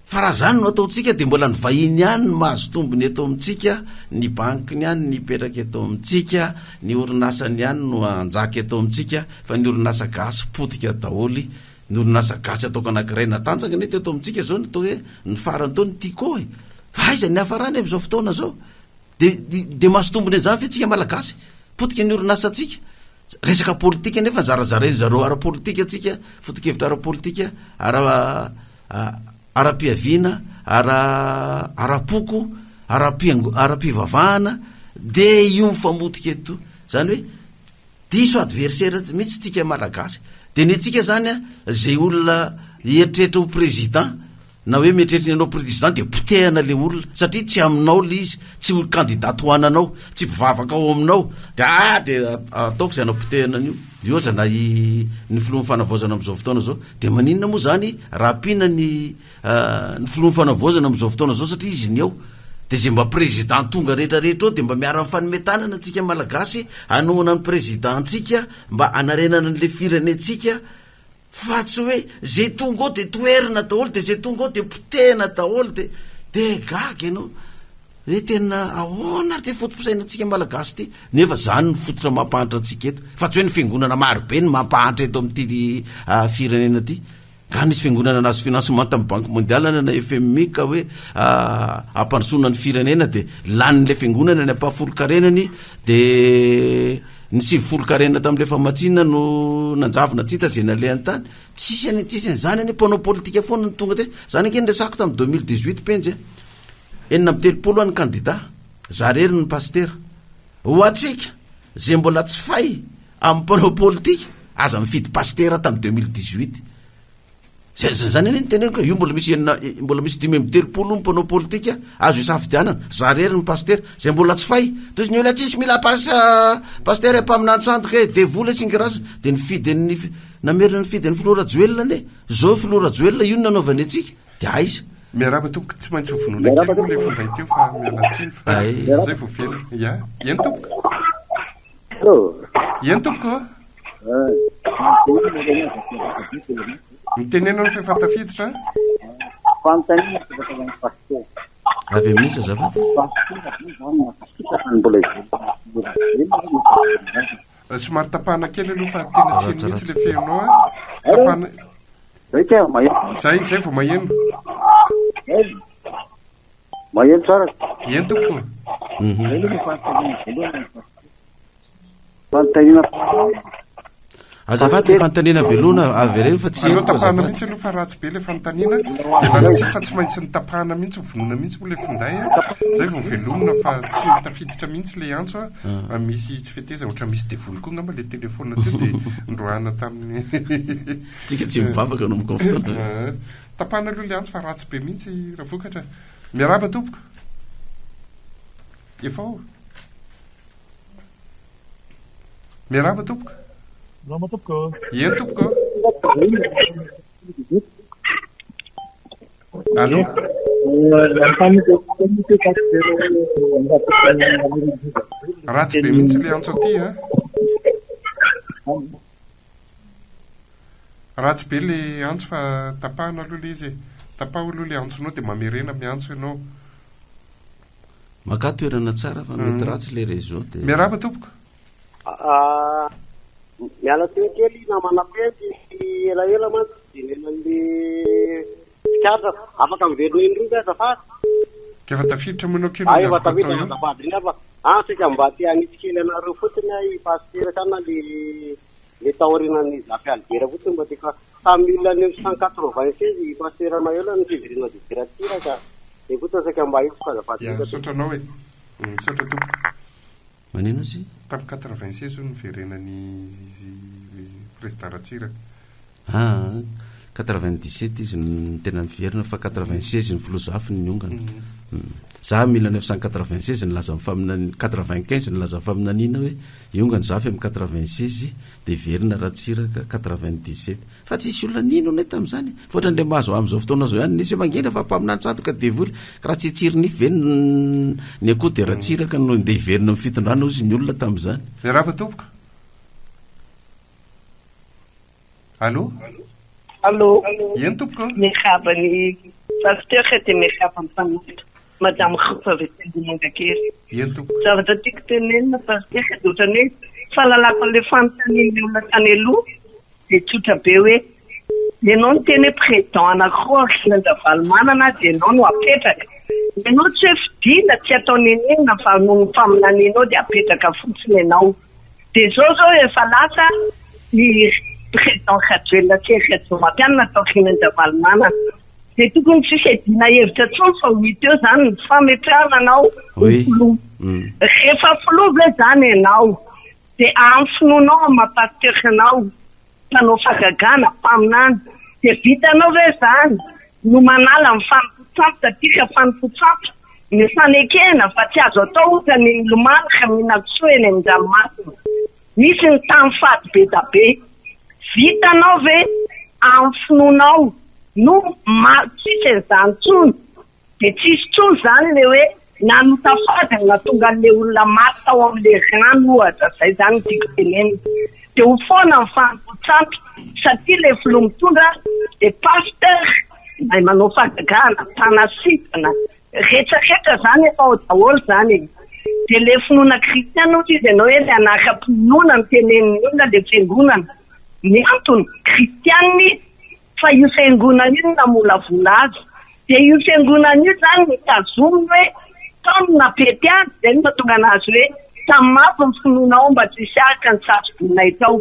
Fa raha zany no ataotsika dia mbola ny vahiny ihany no mahazo tombony eto amintsika, ny bankiny ihany ny petraka eto amintsika, ny orinasany ihany no anjaka eto amintsika, fa ny orinasa gasy potika daholy, ny orinasa gasy ataoko anankiray natanjaka ny eto amintsika zao natao hoe ny farany tao ny tiko e. Fa aiza ny hafarany amin'izao fotoana zao dia mahazo tombony an'izany fe tsika malagasy potika ny orinasa tsika. Resaka politika nefa zarazarainy zareo ara-politika tsika, foto-kevitra ara-politika, ara-piaviana, ara-poko, ara-pivavahana, dia io mifamotika eto. Zany hoe diso adversaire mihitsy tsika malagasy. Dia ny tsika zany zay olona hieritreritra ho président na hoe mieritreritra ianao président dia potehana le olona satria tsy aminao le izy, tsy ho candidat hoananao, tsy mpivavaka ao aminao dia ataoko zay anao potehana an'io. Io zana ny filoha fanavoazana amin'izao fotoana zao dia maninona moa zany raha ampiana ny filoha fanavoazana amin'izao fotoana zao satria izy ny ao dia zay mba président tonga rehetrarehetra ao dia mba miara mifanometanana antsika malagasy hanoana ny présidentsika mba hanarenana n'le firenentsika. Fa tsy hoe zay tonga ao dia toerina daholo dia zay tonga ao dia potehana daholo dia gaga ianao hoe tena ahoana ary dia fotoposaina antsika malagasy ty. Nefa zany ny fototra mampahantra antsika eto, fa tsy hoe ny fiangonana marobe ny mampahantra eto amin'ity firenena ty. Ka nisy fiangonana nazo financement tamin'ny banque mondiale na FMI ka hoe ampandrosoana ny firenena dia lanin'le fiangonana ny ampahafolo-karenany dia ny sivy-folo-karena tamin'le famatsiana no nanjavona tsita zay nalehany tany. Tsisy an'izany any mpanao politika foana ny tonga te. Zany anke nresako tamin'ny 2018 penjy 930 any candidat zarery ny pastera ho atsika zay mbola tsy fay amin'ny mpanao politika aza mifidy pastera tamin'ny 2018. Zany any teneniko io mbola misy 530 mpanao politika azo isafidianana zarery ny pastera zay mbola tsy fay. Tozy ny olona tsisy mila pastera empaminantsandoka e devola tsingrasa dia nifidy namerina nifidy ny filoha Rajoelina ne zao filoha Rajoelina io nanaovany atsika dia aiza. Miaraba tomboka tsy maintsy vonoana kely le fonday teo fa mialatsiny fa zay vao velona. Ya, iany tompoko. Iany tompoko. Mitenenao ny fefantafiditra? Avy amin'isa zavatra? somary tapahana kely aloha fa tena tsiny mihitsy le feonao a tapahana zay vao maheno tsara eny tompoko fanontaniana azafady le fanontaniana velona avy reny fa tsy aloha tapahana mihitsy aloha fa ratsy be le fanontaniana lanatsy fa tsy maintsy ny tapahana mihitsy vonona mihitsy moa le finday zay vao velomina fa tsy tafiditra mihitsy le antso a misy tsy fetezana ohatra misy devoly koa ngamba le telefona teo dia ndroana tamin'ny tsika tsy mivavaka no mikofotoana tapahana aloha le antso fa ratsy be mihitsy raha vokatra miaraba tompoko efa ao miaraba tompoko eny tompoko allo ratsy be mihitsy le antso aty a ratsy be le antso fa tapahana aloha le izy tapaha aloha le antsonao dia mamerena miantso ianao maka toerana tsara fa mety ratsy le réseau dia miaraba tompoko miala teo kely namanapety elaela mantsy dinenan'le fikatra afaka miverina indroa azafady kefa tafiditra moanao kely ay efa tafiditra azafady reny afa sika mba te hanitsy kely anareo fotsiny ay pasitera kana le taorinany zafy albera fotsiny mba teka tamin'ny 1996 pasitera ela ny fivirina disiratira ka de fotsiny sika mba io fa azafady misotranao hoe misotra tompoko manino izy tamin'ny 96 o niverenany président Ratsiraka 97 izy tena niverina fa 96 ny filozafy ny ongana za 1996 nilaza faminany 95 nilaza faminanina hoe iongana zafy amin'ny 96 dia verina Ratsiraka 97 fa tsisy olona nino ne tamin'izany fa ohatra nle mahazo amin'izao fotoana zao ihany nisy mangena fa mpaminanitsantoka devoly ka raha tsy tsirinify ve ny akoho dia Ratsiraka no ndeha hiverina amin'ny fitondrana izy ny olona tamin'izany miaraba tompoko allo eny tompoko merhaba ny pasteur dia merhaba mpanota madame Khoupa vetendomondakely eny tompoko zavatra tiako tenenina pasteur dia ohatrany hoe fahalalako an'ilay fanontaniana olona tany aloha dia tsotra be hoe ianao no teny hoe président anankiroa Kilanjavalmanana dia ianao no apetraka ianao tsy hoe fidina tsy atao nenenina fa no faminanianao dia apetraka fotsiny ianao dia zao efa lasa ny président Rajoelina Tseretso-Mampianina atao Kilanjavalmanana dia tokony tsisy edina hevitra tsony fa hoit eo zany ny fametrahana anao rehefa filoha ve zany ianao dia anfononao amapasiteranao mpanao fagagana mpaminana dia vitanao ve zany no manala ny fanompotsampo tatika fanompotsampo ny fanekena fa tsy azo atao ohatra ny lomarika minakisoa eny an-dranomasina misy ny tany fady be da be vitanao ve anfononao no tsisy an'izany tsony dia tsisy tsony zany le hoe nanotafady na tonga an'le olona maty tao amin'le rano ohatra zay zany tiako tenena dia ho foana ny fanompotsampo satria le filoha mitondra dia pasteur mahay manao fagagana mpanasitana rehetrarehetra zany efa ao daholo zany dia le finoana kristiana ohatra izy ianao hoe le anaka-pinoana ny teneniny olona le fiangonana ny antony kristianiny fa io fiangonana io namolavola azy dia io fiangonana io zany mitazominy hoe tamin'ny napety azy zay no mahatonga anazy hoe tamin'ny mafy ny finoanao mba tsy hisy araka ny satrobonay tao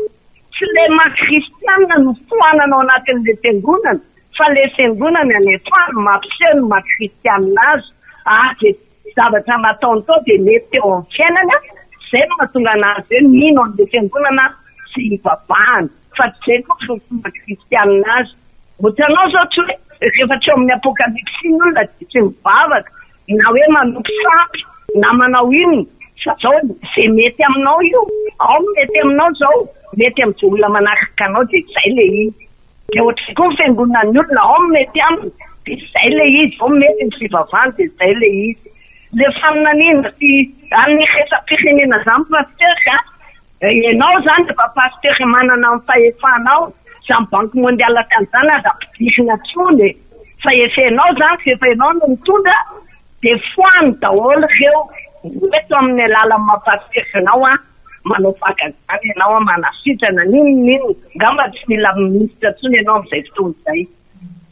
tsy le makristianina no foananao anatin'le fiangonana fa le fiangonana anefany mampiseho ny makristianina azy zavatra nataony tao dia mety eo amin'ny fiainana zay no mahatonga anazy hoe mino an'le fiangonana sy hivavahana fa tsy zay koa fomba kristianina azy ohatranao zao tsy hoe rehefa tsy eo amin'ny apokalipsy iny olona tsy mivavaka na hoe manompo sampy na manao ino fa zao zay mety aminao io ao mety aminao zao mety amin'izay olona manaraka anao dia zay le izy dia ohatra koa fiangonan'ny olona ao mety aminy dia zay le izy ao mety ny fivavahana dia zay le izy le faminaniana sy amin'ny resa-pirenena zany pasteur ianao zany efa pasteur manana amin'ny fahefanao zany banque mondiale tanzany aza ampidirina tsony fa efa ianao zany rehefa ianao no mitondra dia foany daholo ireo eto amin'ny alala mampatefenao a manao fakagana ianao a manasitrana ninonino ngamba tsy mila minisitra tsony ianao amin'izay fotoana izay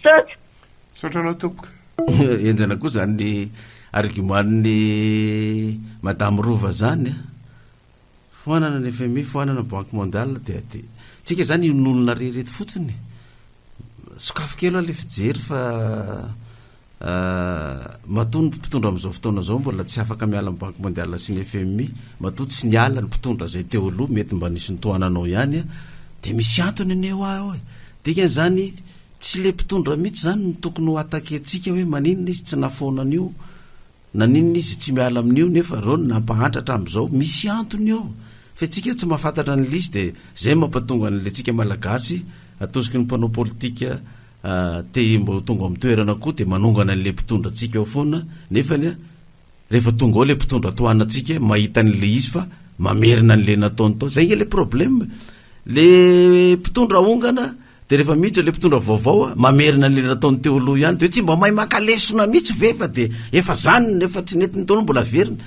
sady saotranao tompoka enjana koa zany ny argumentny madame Rova zany foanana ny FMI foanana banque mondiale dia tsika zany inonona rereto fotsiny sokafo kely le fijery fa matony mpitondra amin'izao fotoana zao mbola tsy afaka miala amin'ny banque mondiale sy ny FMI matoa tsy niala ny mpitondra zay teo aloha mety mba nisy nytoananao ihany dia misy antony aneo aho dikan'izany tsy le mpitondra mihitsy zany ny tokony ho atakentsika hoe maninona izy tsy nafonan'io naninona izy tsy miala amin'io nefa reo nampahantratra amin'izao misy antony eo fa tsika tsy mahafantatra n'lizy dia zay mampatonga n'le tsika malagasy atosiky ny mpanao politika te mba tonga amin'ny toerana koa dia manongana n'le mpitondra tsika eo foana nefany rehefa tonga ao le mpitondra toanatsika mahita n'le izy fa mamerina n'le nataony tao zay le problème le mpitondra ongana dia rehefa miditra le mpitondra vaovao mamerina n'le nataony teo aloha ihany de tsy mba mahay makalesona mihitsy vefa dia efa zany nefa tsy netiny taona mbola verina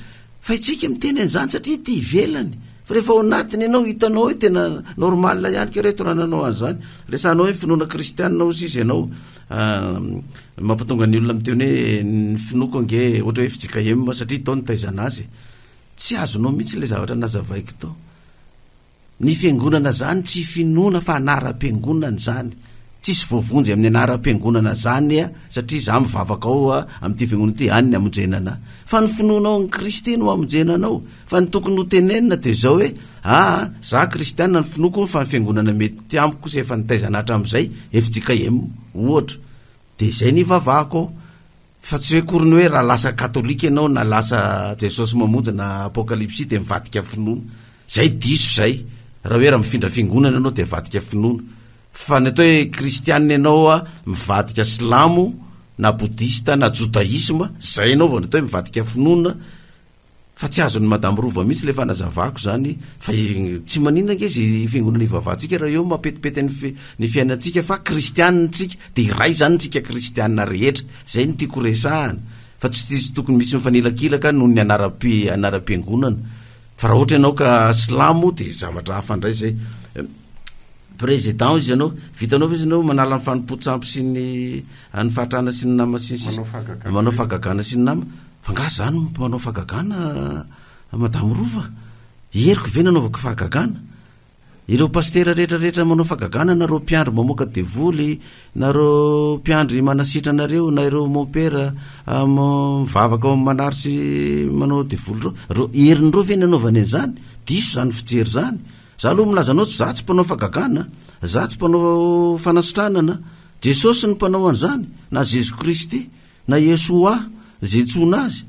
fa itsika miteny an'izany satria ty ivelany fa rehefa ao anatiny ianao hitanao hoe tena normal ihany ke reto raha nanao an'izany resanao hoe finoana kristianina izy ianao mampatonga ny olona miteny hoe ny finoko ange ohatra hoe fitsika ema satria tao nitaizana azy tsy azonao mihitsy le zavatra nazavaiko tao ny fiangonana zany tsy finoana fa anaram-piangonana zany tsisy voavonjy amin'ny anaram-piangonana zany satria za mivavaka ao amin'ity fiangonana ity any ny amonjenana fa ny finoanao ny kristy no amonjenanao fa ny tokony ho tenenina dia zao hoe za kristianina ny finoko fa ny fiangonana mety amiko kosa efa nitaizana hatra amin'izay efitsika ohatra dia zay ny vavako fa tsy hoe koriny hoe raha lasa katolika ianao na lasa jesosy mamonjy na apokalipsy dia mivadika finoana zay diso zay raha hoe raha mifindra fiangonana ianao dia mivadika finoana fa ny atao hoe kristianina ianao mivadika silamo na bodista na jodaisma zay ianao vao ny atao hoe mivadika finoana fa tsy azony madame Rova mihitsy le fanazavako zany fa tsy maninona nge izy fiangonana ivavahantsika raha eo mampetipety ny fiainantsika fa kristianina tsika dia iray zany tsika kristianina rehetra zay ny tiako resahana fa tsy tokony misy mifanilakilaka noho ny anaram-piangonana fa raha ohatra ianao ka silamo dia zavatra hafa ndray zay président izy ianao vitanao fa izy ianao manala ny fanompo-tsampy sy ny fahatrana sy ny nama sy manao fahagagana sy ny nama fa nga zany manao fahagagana madame Rova heriko ve nanaovako fahagagana ireo pastera rehetrarehetra manao fahagagana nareo mpiandry mamoaka devoly nareo mpiandry manasitranareo na ireo mompera mivavaka ao manary sy manao devoly reo herin'ireo ve nanaovany an'izany diso zany fijery zany za aloha milazanao tsy za tsy mpanao fahagagana za tsy mpanao fanasitranana jesosy ny mpanao an'izany na jesu kristy na yesoa zay tsona azy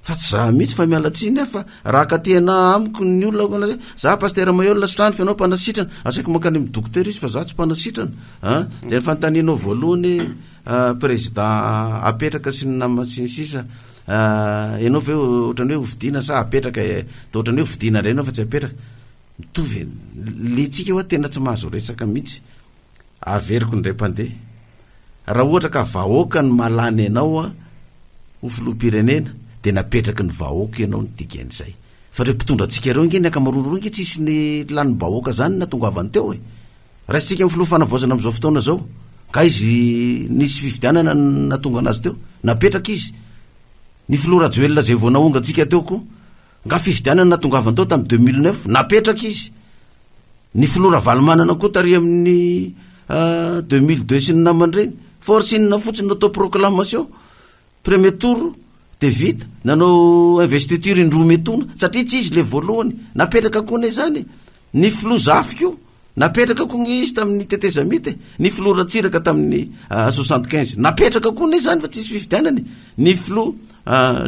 fa tsy za mihitsy fa mialatsiny fa raha ka tena amiko ny olona za pastera maheola lasitrany fa ianao mpanasitrana asaiko mankany amin'ny dokotera izy fa za tsy mpanasitrana dia ny fanontanianao voalohany président apetraka sy ny nama sy ny sisa ianao ve ohatrany hoe hovidina sa apetraka ohatrany hoe hovidina indray ianao fa tsy apetraka mitovy le tsika hoa tena tsy mahazo resaka mihitsy averiko ndray mpandeha raha ohatra ka vahoaka ny malany ianao ho filoha-pirenena dia napetraky ny vahoaka ianao ny dikan'izay fa reo mpitondra antsika reo nge ny akamarororo nge tsisy ny lany bahoaka zany natongavany teo raha isitsika amin'ny filoha fanavozana amin'izao fotoana zao ka izy nisy fividianana natonga anazy teo napetraka izy ny filoha rajoelona zay vao naonga antsika teo koa nga fividianana natongavany teo tamin'ny 2009 napetraka izy ny filoha ravalimanana koa tary amin'ny 2002 sy ny namany reny forsinina fotsiny natao proclamation premier tour dia vita nanao investiture indroa metona satria tsy izy le voalohany napetraka koa zany ny filoha zafiko napetraka koa izy tamin'ny tetezamity ny filoha ratsiraka tamin'ny 75 napetraka koa zany fa tsisy fividianany ny filoha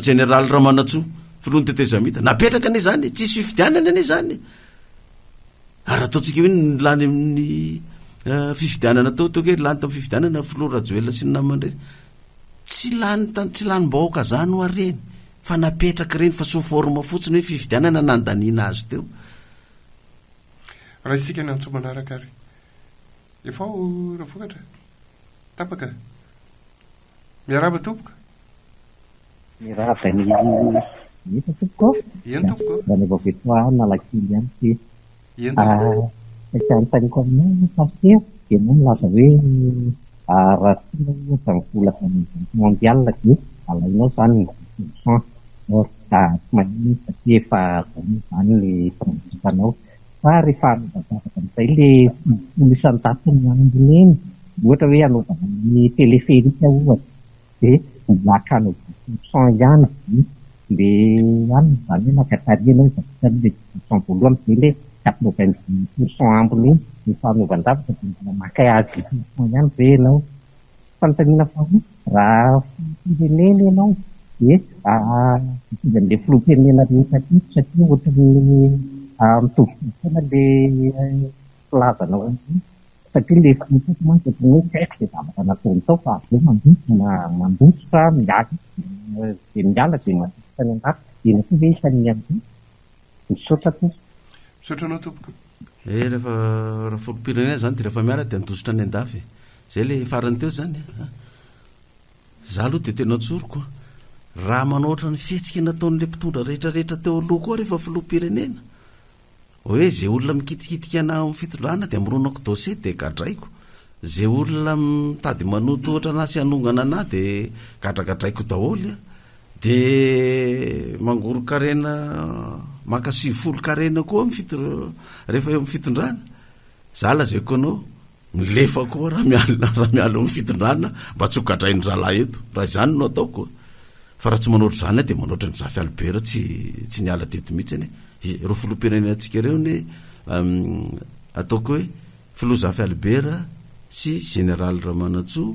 général Ramanatsoa filoha ny tetezamita napetraka zany tsisy fividianany ane zany ary ataontsika hoe lany amin'ny fividianana tao hoe lany tamin'ny fividianana filoha rajoelona sy ny namandreny tsy lany bahoaka zany ho areny fa napetraka reny fa soforma fotsiny hoe fividianana nandaniana azy teo raha isika ny antso manaraka ary efa raha vokatra tapaka miaraba tompoka mirava ny hita tompoko eny tompoko mba ny vaovetoa nalakily ihany ty eny tompoko satria nytaniko amin'ny pasteur dia moa milaza hoe raha tia ohatra ny vola mondial dia alainao zany ny 10% da tsy magnino satria efa zany le fanao fa rehefa anobazavaka amin'izay le folo isan-tato ny amboneny ohatra hoe anaovana ny teleférika ohatra dia milaka anao 10% ihany le any zany hoe nakatarianao le 10% voalohany dia le 90% ambony rehefa anaovan-davitra dia maka azy 10% ihany ve ianao fanontaniana faharoa raha firenena ianao dia izan'le filoham-pirenena rehetra tiky satria ohatran'ny mitovy tena le filazanao satria le filoha mantsy hoe tsy dia zavatra nataony tao fa aveo mandositra miala dia miala dia mandositra ny anaty ina koa hoe isan'ny amin'izay misaotra toa misaotranao tompoko rehefa raha filoham-pirenena zany dia rehefa miala dia andositra ny andafy zay le farany teo zany za aloha dia tena tsoroko raha manoatra ny fihetsika nataon'le mpitondra rehetrarehetra teo aloha koa rehefa filoham-pirenena hoe zay olona mikitikitika ana amin'ny fitondrana dia mironako dosie dia gadraiko zay olona mitady manoto ohatra anasy anongana ana dia gadragadraiko daholy dia mangoro karena maka 90 karena koa rehefa eo amin'ny fitondrana za lazaiko anao milefa koa raha miala amin'ny fitondrana mba tsy ho gadrain'ny rahalahy eto raha izany no ataoko fa raha tsy manoatra zany dia manoatra ny Zafy Albert tsy niala teto mihitsy any ro filoham-pirenenantsika reo ny ataoko hoe filoha Zafy Albert sy général Ramanantsoa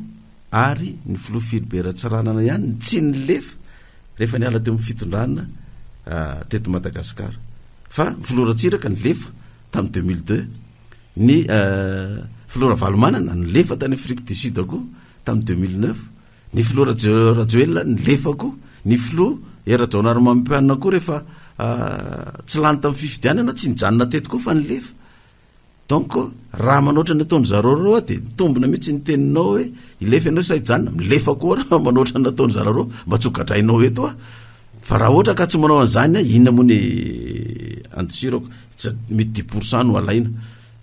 ary ny filoha Philibert Tsiranana ihany tsy nilefa rehefa niala teo amin'ny fitondrana teto Madagasikara fa filoha Ratsiraka nilefa tamin'ny 2002 ny filoha Ravalomanana nilefa tany Afrique du Sud koa tamin'ny 2009 ny filoha Rajoelina nilefako ny filoha Era-Jaonary Mampianina koa rehefa tsy lany tamin'ny fifidianana tsy nijanona teto koa fa nilefa donc raha manoatra ny ataony zareo dia tombona mihitsy ny teninao hoe ilefa ianao sa hijanona milefa koa raha manoatra ny ataony zareo mba tsy ho gadrainao eto fa raha ohatra ka tsy manao an'izany inona moa ny andosirako mety 10% no alaina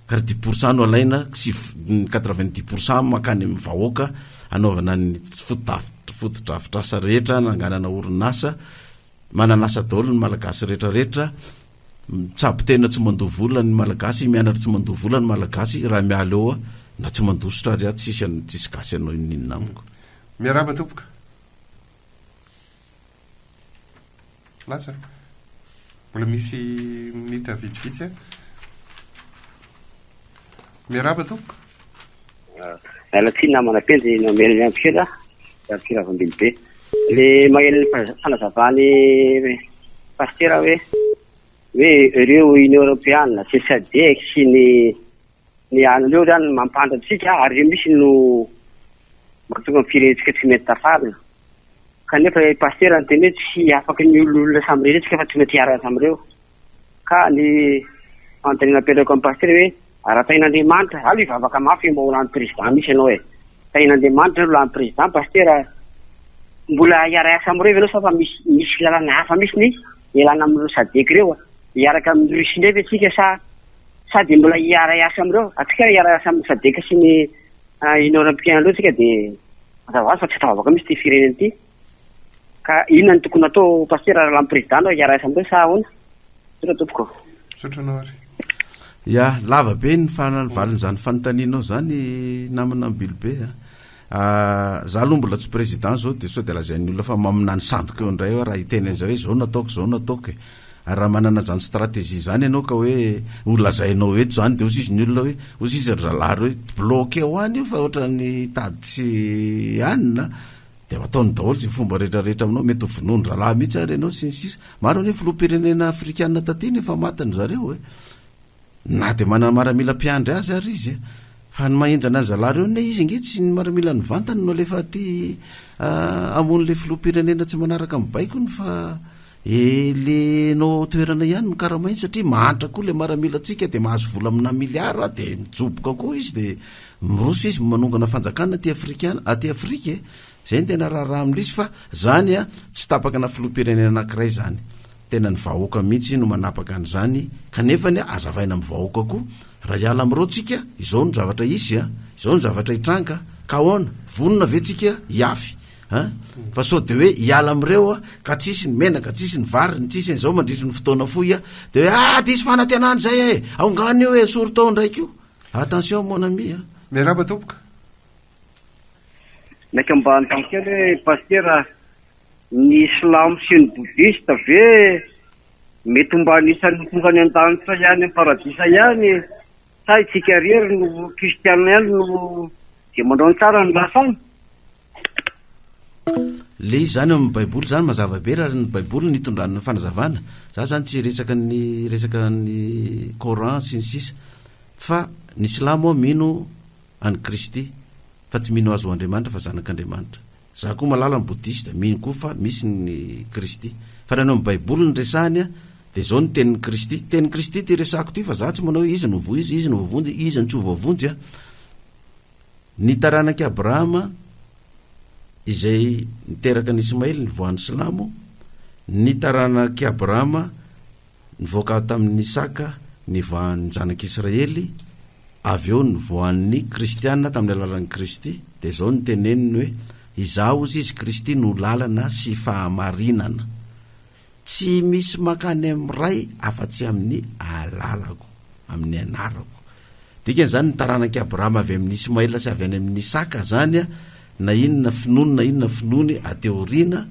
ka 10% no alaina sy 90% makany amin'ny vahoaka anaovana ny fotodrafitrasa rehetra nanganana orinasa mananasa daholo ny malagasy rehetrarehetra tsabo tena tsy mandoa vola ny malagasy mianatra tsy mandoa vola ny malagasy raha miala eo na tsy mandositra ry tsisy gasy anao ninona amiko miaraba tompoka lasa mbola misy minitra vitsivitsy miaraba tompoka alatsiny namana penjy nomeriny ampikela firavambiny be le magnenony fanazavany pasteur hoe ireo Union Européenne sy SADC sy ny anareo zany mampantatsika ary misy no mahatonga ny firenetsika tsy mety tafarina kanefa pasteur anteny hoe tsy afaka ny olona samy rehetra fa tsy mety hiarana samyreo ka ny antenina apetrako amin'ny pasteur hoe aratain'Andriamanitra alo ivavaka mafy mba ho lany président misy ianao tain'Andriamanitra lo lany président pasteur mbola hiara-iasa amreo ianao sa fa misy lalana hafa misy ny ialana amin'ireo SADC reo hiaraka amin'ny Russie ndraiky atsika sady mbola hiara-iasa amreo atsika hiara-iasa amin'ny SADC sy ny Union Européenne reo tsika dia mazava fa tsy tavavaka misy ty firenena ty ka inona ny tokony atao pasteur raha lany président no hiara-iasa amreo sa ahoana sotra tompoko sotranao ary ya lava be ny valin'izany fanontanianao zany namana Bilbe za aloha mbola tsy président zao dia sao dia lazain'ny olona fa maminany sandoka eo indray raha hiteny an'izay hoe zao nataoko ary raha manana zany stratégie zany ianao ka hoe olazainao eto zany dia osy izy ny olona hoe osy izy ry zalary hoe bloqué ho any io fa ohatran'ny tady tsy anina dia ataony daholo zay fomba rehetrarehetra aminao mety ho vonoany rahalahy mihitsy ary ianao sisy maro ny filoham-pirenena afrikanina taty efa matany zareo na dia manana maramila mpiandry azy ary izy fa ny mahenjana ny zalary eo ne izy ngetsy ny maramila ny vantany no lefa ty amon'le filoham-pirenena tsy manaraka mibaikony fa elenao toerana ihany no karamainy satria mahantra koa le maramila tsika dia mahazo vola amina miliara dia mijoboka koa izy dia miroso izy manongana fanjakana aty Afrika zay ny tena raharaha amin'izy fa zany tsy tapaka na filoham-pirenena anankiray zany tena ny vahoaka mihitsy no manapaka an'izany kanefa ny azavaina amin'ny vahoaka koa raha iala amin'ireo tsika izao no zavatra izy izao no zavatra hitranga ka ahoana vonona ve tsika hiafy fa sao de hoe hiala amin'ireo ka tsisy ny menaka tsisy ny vary ny tsisy n'izao mandritry ny fotoana foy de hoe disy fanantenany zay aongany io soro tao ndraiky io attention mon ami miaraba tompoka maika mba antankely hoe paster ny islamo sy ny boudiste ve mety mba anisan'ny tonga ny an-danitra ihany amin'ny paradisa ihany sa itsika rery no kristiana ihany no de manao ny tsara ny lasany le izy zany amin'ny baiboly zany mazava be raha ny baiboly nitondran'ny fanazavana za zany tsy resaka ny coran sy ny sisa fa ny islamo mino any kristy fa tsy mino azo andriamanitra fa zanak'andriamanitra za koa malala ny boudiste mino koa fa misy ny kristy fa raha ny amin'ny baiboly ny resahany de zao ny tenin'ny kristy ty resako ty fa za tsy manao izy no voizy izy no vovonjy izy ny tsy vovonjy ny taranaky abrahama izay niteraka ny ismaely ny voan'ny silamo ny taranaky abrahama nivoaka tamin'ny isaka ny voan'ny zanak'israely avy eo ny voan'ny kristianina tamin'ny alalan'ny kristy de zao ny teneniny hoe izaho izy kristy no lalana sy fahamarinana tsy misy makany ami'ray afa-tsy amin'ny alalako amin'ny anarako dikan'izany ny taranaky abrahama avy amin'ny ismaela sy avy any amin'ny isaka zany na inona finony ateorina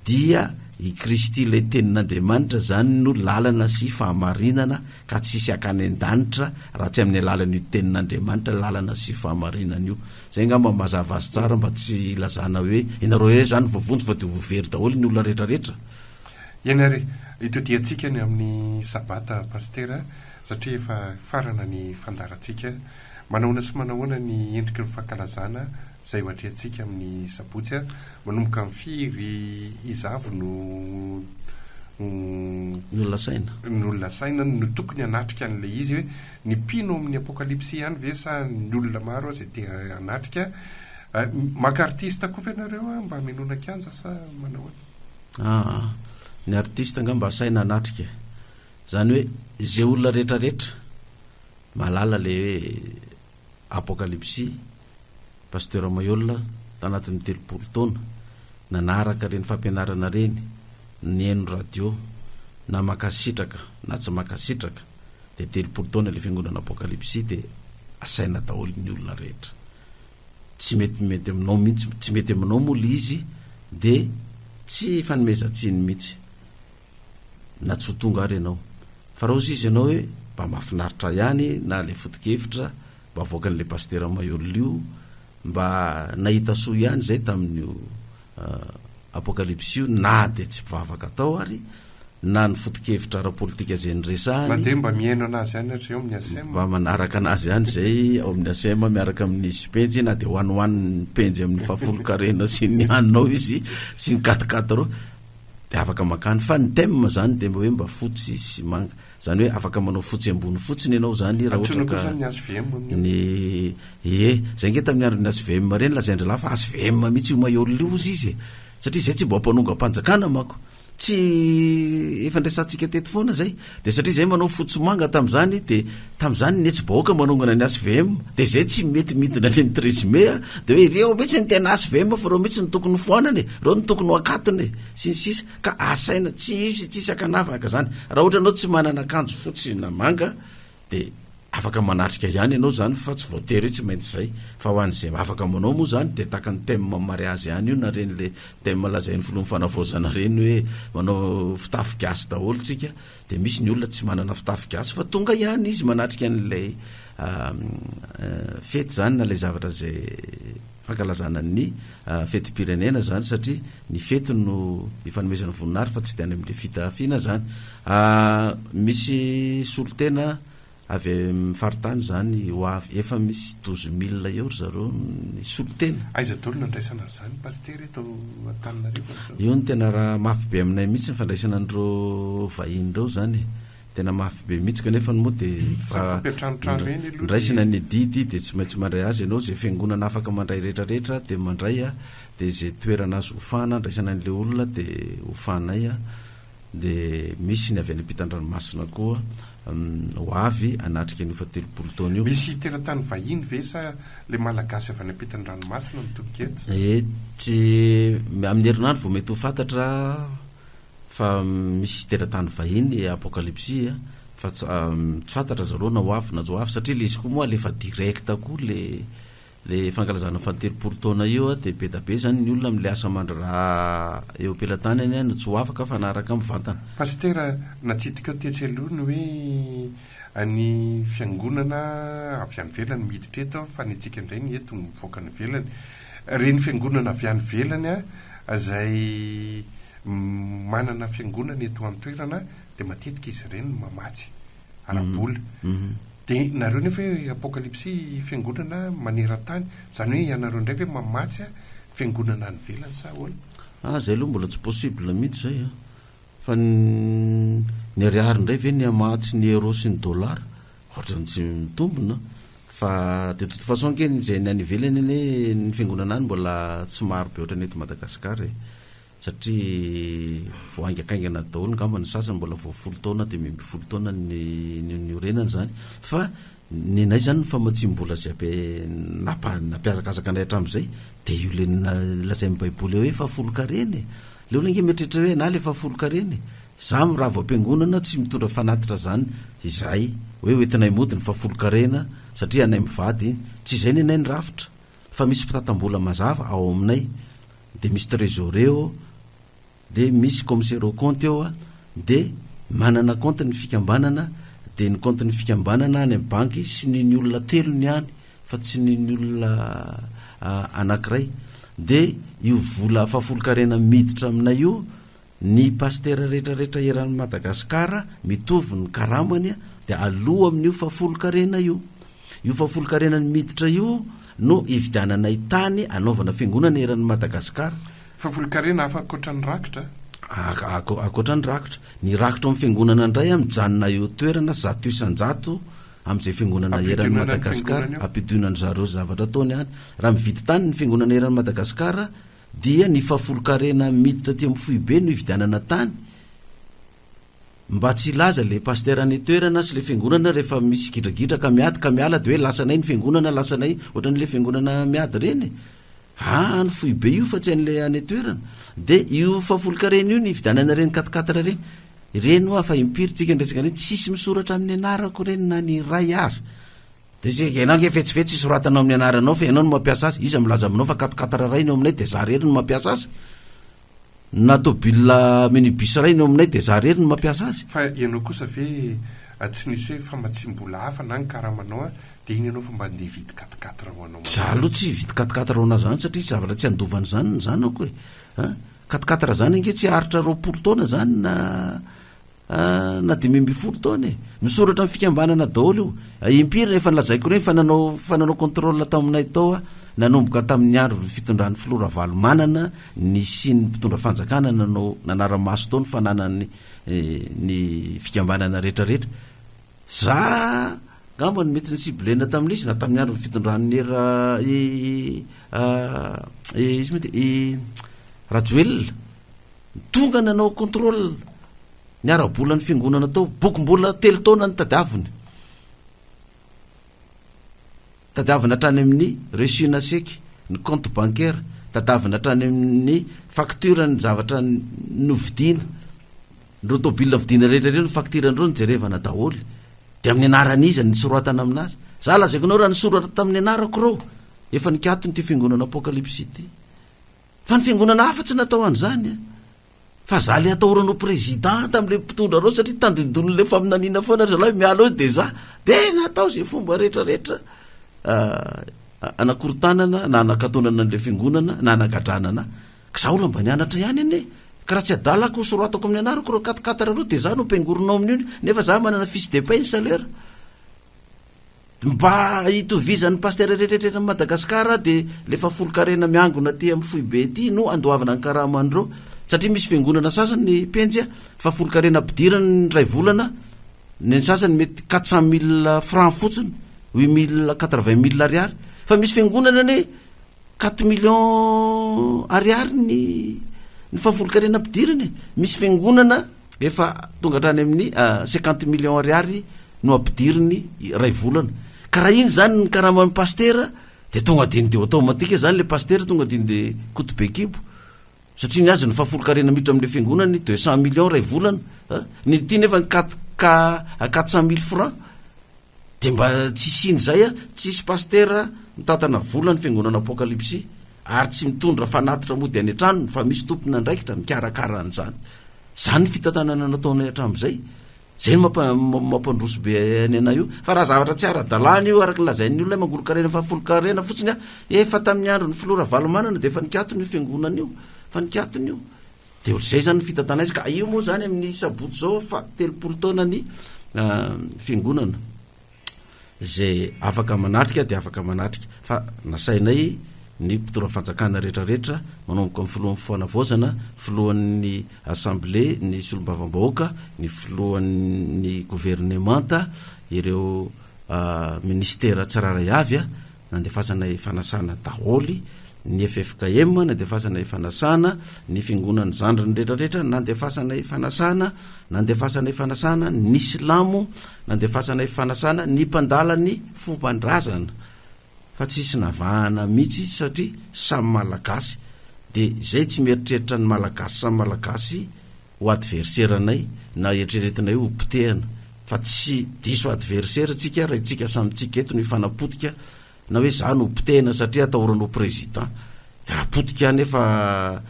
dia i kristy le tenin'andriamanitra zany no lalana sy fahamarinana ka tsisy akany an-danitra raha tsy amin'ny alalany io tenin'andriamanitra lalana sy fahamarinana io zay ngamba mazava azy tsara mba tsy ilazana hoe inareo re zany vovonjy fa de vovery daholo ny olona rehetrarehetra ianary itotiatsika ny amin'ny sabata pastera satria efa farana ny fandarantsika manahoana sy manahoana ny endriky ny fankalazana zay ohatreantsika amin'ny sabotsy manomboka amin'ny firy izavo nyolona saina no tokony anatrika an'le izy hoe ny mpino amin'ny apokalipsy ihany ve sa ny olona maro zay te anatrika maka artista koa fa ianareo mba minona kanja sa manahoana ny artista nga mba saina anatrika zany hoe zay olona rehetrarehetra malala le hoe apokalipsy pasteur Mayolla tanatin'ny 30 taona nanaraka reny fampianarana reny ny eno radio na makasitraka na tsy makasitraka de 30 taona le fiangonana apokalipsy de asaina daholo ny olona rehetra tsy mety aminao mihitsy tsy mety aminao mola izy de tsy fanomezantsiny mihitsy na tsy ho tonga ary ianao fa raha ozy izy ianao hoe mba mahafinaritra ihany na le foto-kevitra mba avoakan'le pasteur Mayolla io mba nahita soa ihany zay tamin'io apokalipsy io na de tsy mpivavaka atao ary na ny foto-kevitra ara-politika zay nyresahany de mba miaino anazy ihany ao amin'ny asema mba manaraka anazy ihany zay ao amin'ny asema miaraka amin'ny penjy na de hoanohoan'ny penjy amin'ny fahafolo-karena sy ny haninao izy sy ny katikata reo de afaka makany fa ny thème zany de hoe mba fotsy sy manga zany hoe afaka manao fotsy ambony fotsiny ianao zany raha ohatra ka ny zay nge tamin'ny andro ny ASVM reny lazaindra lafa ASVM mihitsy io Mayolla io izy izy satria zay tsy mba mpanonga mpanjakana mako tsy efa ndraisantsika teto foana zay de satria zay manao fotsy manga tam'zany de tam'zany netsy bahoaka manongana ny ASVM de zay tsy mety midina ny trésumé de hoe reo mihitsy ny tena ASVM fa reo mihitsy ny tokony foanany reo ny tokony hakatony sy ny sisa ka asaina tsisy akanavaka zany raha ohatra anao tsy manana akanjo fotsy na manga de afaka manatrika ihany ianao zany fa tsy voatery tsy maintsy zay fa ho an'izay afaka manao moa zany de taka ny thème mariage ihany io na reny le thème lazain'ny filoha fanavozana reny hoe manao fitafy gasy daholo tsika de misy ny olona tsy manana fitafy gasy fa tonga ihany izy manatrika an'lay fety zany na lay zavatra zay fankalazana ny fety-pirenena zany satria ny fety no ifanomezana voninahary fa tsy de any amin'le fitafiana zany misy solotena avy mifaritany zany ho avy efa misy 12 000 eo ry zareo ny solotena aiza daholo nandraisana zany paster eto Antananarivo io ny tena raha mafy be aminay mihitsy ny fandraisana andreo vahiny reo zany tena mafy be mihitsy kanefa moa de ndraisina ny didy de tsy maintsy mandray azy ianao zay fiangonana afaka mandray rehetrarehetra de mandray de zay toerana azy hofana ndraisana an'le olona de hofanay de misy ny avy any ampitan-dranomasina koa ho avy anatrika ny 7 taona io. Misy teratany vahiny ve sa le malagasy avy any ampitan-dranomasina mitobika eto? Tsy amin'ny herinandro vao mety ho fantatra fa misy teratany vahiny apokalypsia fa tsy fantatra zareo na ho avy na zo avy satria le izy koa moa lefa directa koa le fankalazana 7 taona io de be da be zany ny olona am'le asa mandraraha eo ampelantanany no tsy ho afaka fa naraka mivantana. Pastera natsitika tetsy aloha ny hoe ny fiangonana avy any velany miditra eto fa ny tsika indray ny eto mivoaka ny velany reny fiangonana avy any velany izay manana fiangonana eto amin'ny toerana de matetika izy ireny mamatsy arabola. De nareo nefa hoe apokalypsy fiangonana maneran-tany zany hoe ianareo indray hoe mamatsy fiangonana any velany sa hoana? Zay aloha mbola tsy possible mihitsy zay fa ny ariary indray ve ny amatsy ny euro sy ny dollar ohatrany tsy mitombona fa de toute façon ke zay ny any ivelany ane ny fiangonana any mbola tsy maro be ohatrany eto Madagasikara satria vao aingakaingana daholo ngamba ny sasany mbola vao 10 taona de 10 taona ny orenany zany fa ny nay zany famatsim-bola zay napiazakazaka anay hatramin'izay de io le lazay amin'ny baiboly hoe fa folo-kareny le olona nge mieritreritra hoe na le fa folo-kareny za raha vao ampiangonana tsy mitondra fanatitra zany izay hoe oentinay mody ny fa folo-karena satria anay mivady tsy izay ny anay ny rafitra fa misy mpitatam-bola mazava ao aminay de misy trésorier eo de misy commissaire au compte eo de manana compte ny fikambanana de ny compte ny fikambanana any amin'ny banky sy ny olona telo ny any fa tsy ny olona anankiray de io vola fafolo-karena miditra aminay io ny pastera rehetrarehetra eran'ny Madagasikara mitovy ny karamany de aloha amin'io fafolo-karena io fafolo-karena ny miditra io no ividiananay tany anaovana fiangonana eran'ny Madagasikara. Fafolo-karena afa akoatra ny rakitra? Akoatra ny rakitra. Ny rakitra amin'ny fiangonana indray mijanona eo toerana 100 isan-jato amin'izay fiangonana eran'ny Madagasikara ampidonany zareo zavatra ataony any. Raha mividy tany ny fiangonana eran'ny Madagasikara dia ny fafolo-karena miditra ty amin'ny foibe no ividianana tany mba tsy laza le pastera ny toerana sy le fiangonana rehefa misy gidragidra ka miady ka miala de hoe lasanay ny fiangonana lasanay ohatran'le fiangonana miady reny ny foibe io fa tsy an'le any toerana de io fafolo-karena io ny ividianana reny 4x4 reny fa impiry tsika ndresaka reny tsisy misoratra amin'ny anarako reny na ny ray azy de ianao nge vetsivetsy isoratanao amin'ny anaranao fa ianao no mampiasa azy izy milaza aminao fa 4x4 ray no aminay de za rery no mampiasa azy na tobila minibus ray no aminay de za rery no mampiasa azy fa ianao kosa ve tsy nisy hoe famatsim-bola hafa na ny karamanao de iny ianao fa mba ndeha vidy 4x4 ho anao za aloha tsy vidy 4x4 ho anao zany satria zavatra tsy andovany zany zanako 4x4 zany nge tsy haritra 20 taona zany na 10 taona misoratra amin'ny fikambanana daholo io impiry efa nalazaiko reny fa nanao contrôle taminay tao nanomboka tamin'ny andro fitondran'ny filora valomanana ny sy ny mpitondra fanjakana nanao nanara-maso taony fananany ny fikambanana rehetrarehetra za ngamba ny mety ny siblena tamin'izy na tamin'ny andro fitondran'ny izy mety Rajoel tonga nanao contrôle ny ara-bola ny fiangonana tao bokim-bola 3 taona ny tadiaviny hatrany amin'ny reçu naseky ny compte bancaire tadiavina hatrany amin'ny facture ny zavatra novidiana ndreo tobila vidiana rehetrareo ny facture-ndreo ny jerevana daholo de amin'ny anaran'izy ny soratana aminazy za lazaiko nao raha nisoratra tamin'ny anarako reo efa nikatony ty fiangonana apokalypsy ty fa ny fiangonana hafa-tsy natao an'izany fa za le ataoranao président tam'le mpitondra reo satria tandindon'le faminanina foana zalahy miala de za de natao zay fomba rehetrarehetra anakorontanana na anakatonana an'le fiangonana na anagadranana ka za ola mba nianatra ihany ane ka raha tsy adalako soratako amin'ny anarako reo 4x4 reo de za no mpiangoronao amin'io nefa za manana fiche de paie salaire mba hitovizan'ny pastera rehetrarehetra ny Madagasikara de le fafolo-karena miangona ty amin'ny foibe ty no andoavana ny karamandreo satria misy fiangonana sasany ny penjy fafolo-karena ampidirany ray volana ny sasany mety 400 000 francs fotsiny 880 000 ariary fa misy fiangonana ne 4 millions ariary ny fafolo-karena ampidirany misy fiangonana efa tonga hatrany amin'ny 50 million ariary no ampidiriny ray volana ka raha iny zany ny karama ny pastera de tonga diny de automatika zany le pastera tonga diny de kotobe kibo satria ny azy ny fahafolo-karena miditra am'le fiangonany 200 million ray volana ny ty nefa ny 400 000 francs de mba tsisiny zay tsisy pastera mitatana volany fiangonana apokalipsy ary tsy mitondra fanatitra mody any an-trano fa misy tompona ndraikitra mikarakara an'izany zany fitantanana nataonay hatram'izay zay mampandroso be any anay io fa raha zavatra tsy ara-dalàna io araky lazain'ny olona mangolo-karena fahafolo-karena fotsiny efa tamin'ny andro ny filora valomanana de efa nikatony io fiangonana io fa nikatony io de zay zany ny fitantanay izy ka io moa zany amin'ny sabotsy zao fa 30 taona ny fiangonana zay afaka manatrika de afaka manatrika fa nasainay ny mpitora fanjakana rehetrarehetra manomboka amin'ny filohan'ny foanavozana filohan'ny assemblée ny solombavam-bahoaka ny filohan'ny gouvernementa ireo ministera tsiraray avy nandefasanay fanasana daholy ny FFKM nandefasanay fanasana ny fiangonany zandrany rehetrarehetra nandefasanay fanasana ny silamo nandefasanay fanasana ny mpandalany fompandrazana fa tsisy navahana mihitsy satria samy malagasy de zay tsy mieritreritra ny malagasy samy malagasy ho adversaire-nay na eritreretinay ho potehana fa tsy diso adversaire tsika raha itsika samytsika eto ny fanapotika na hoe zany ho potehana satria atahoranao président de raha potika nefa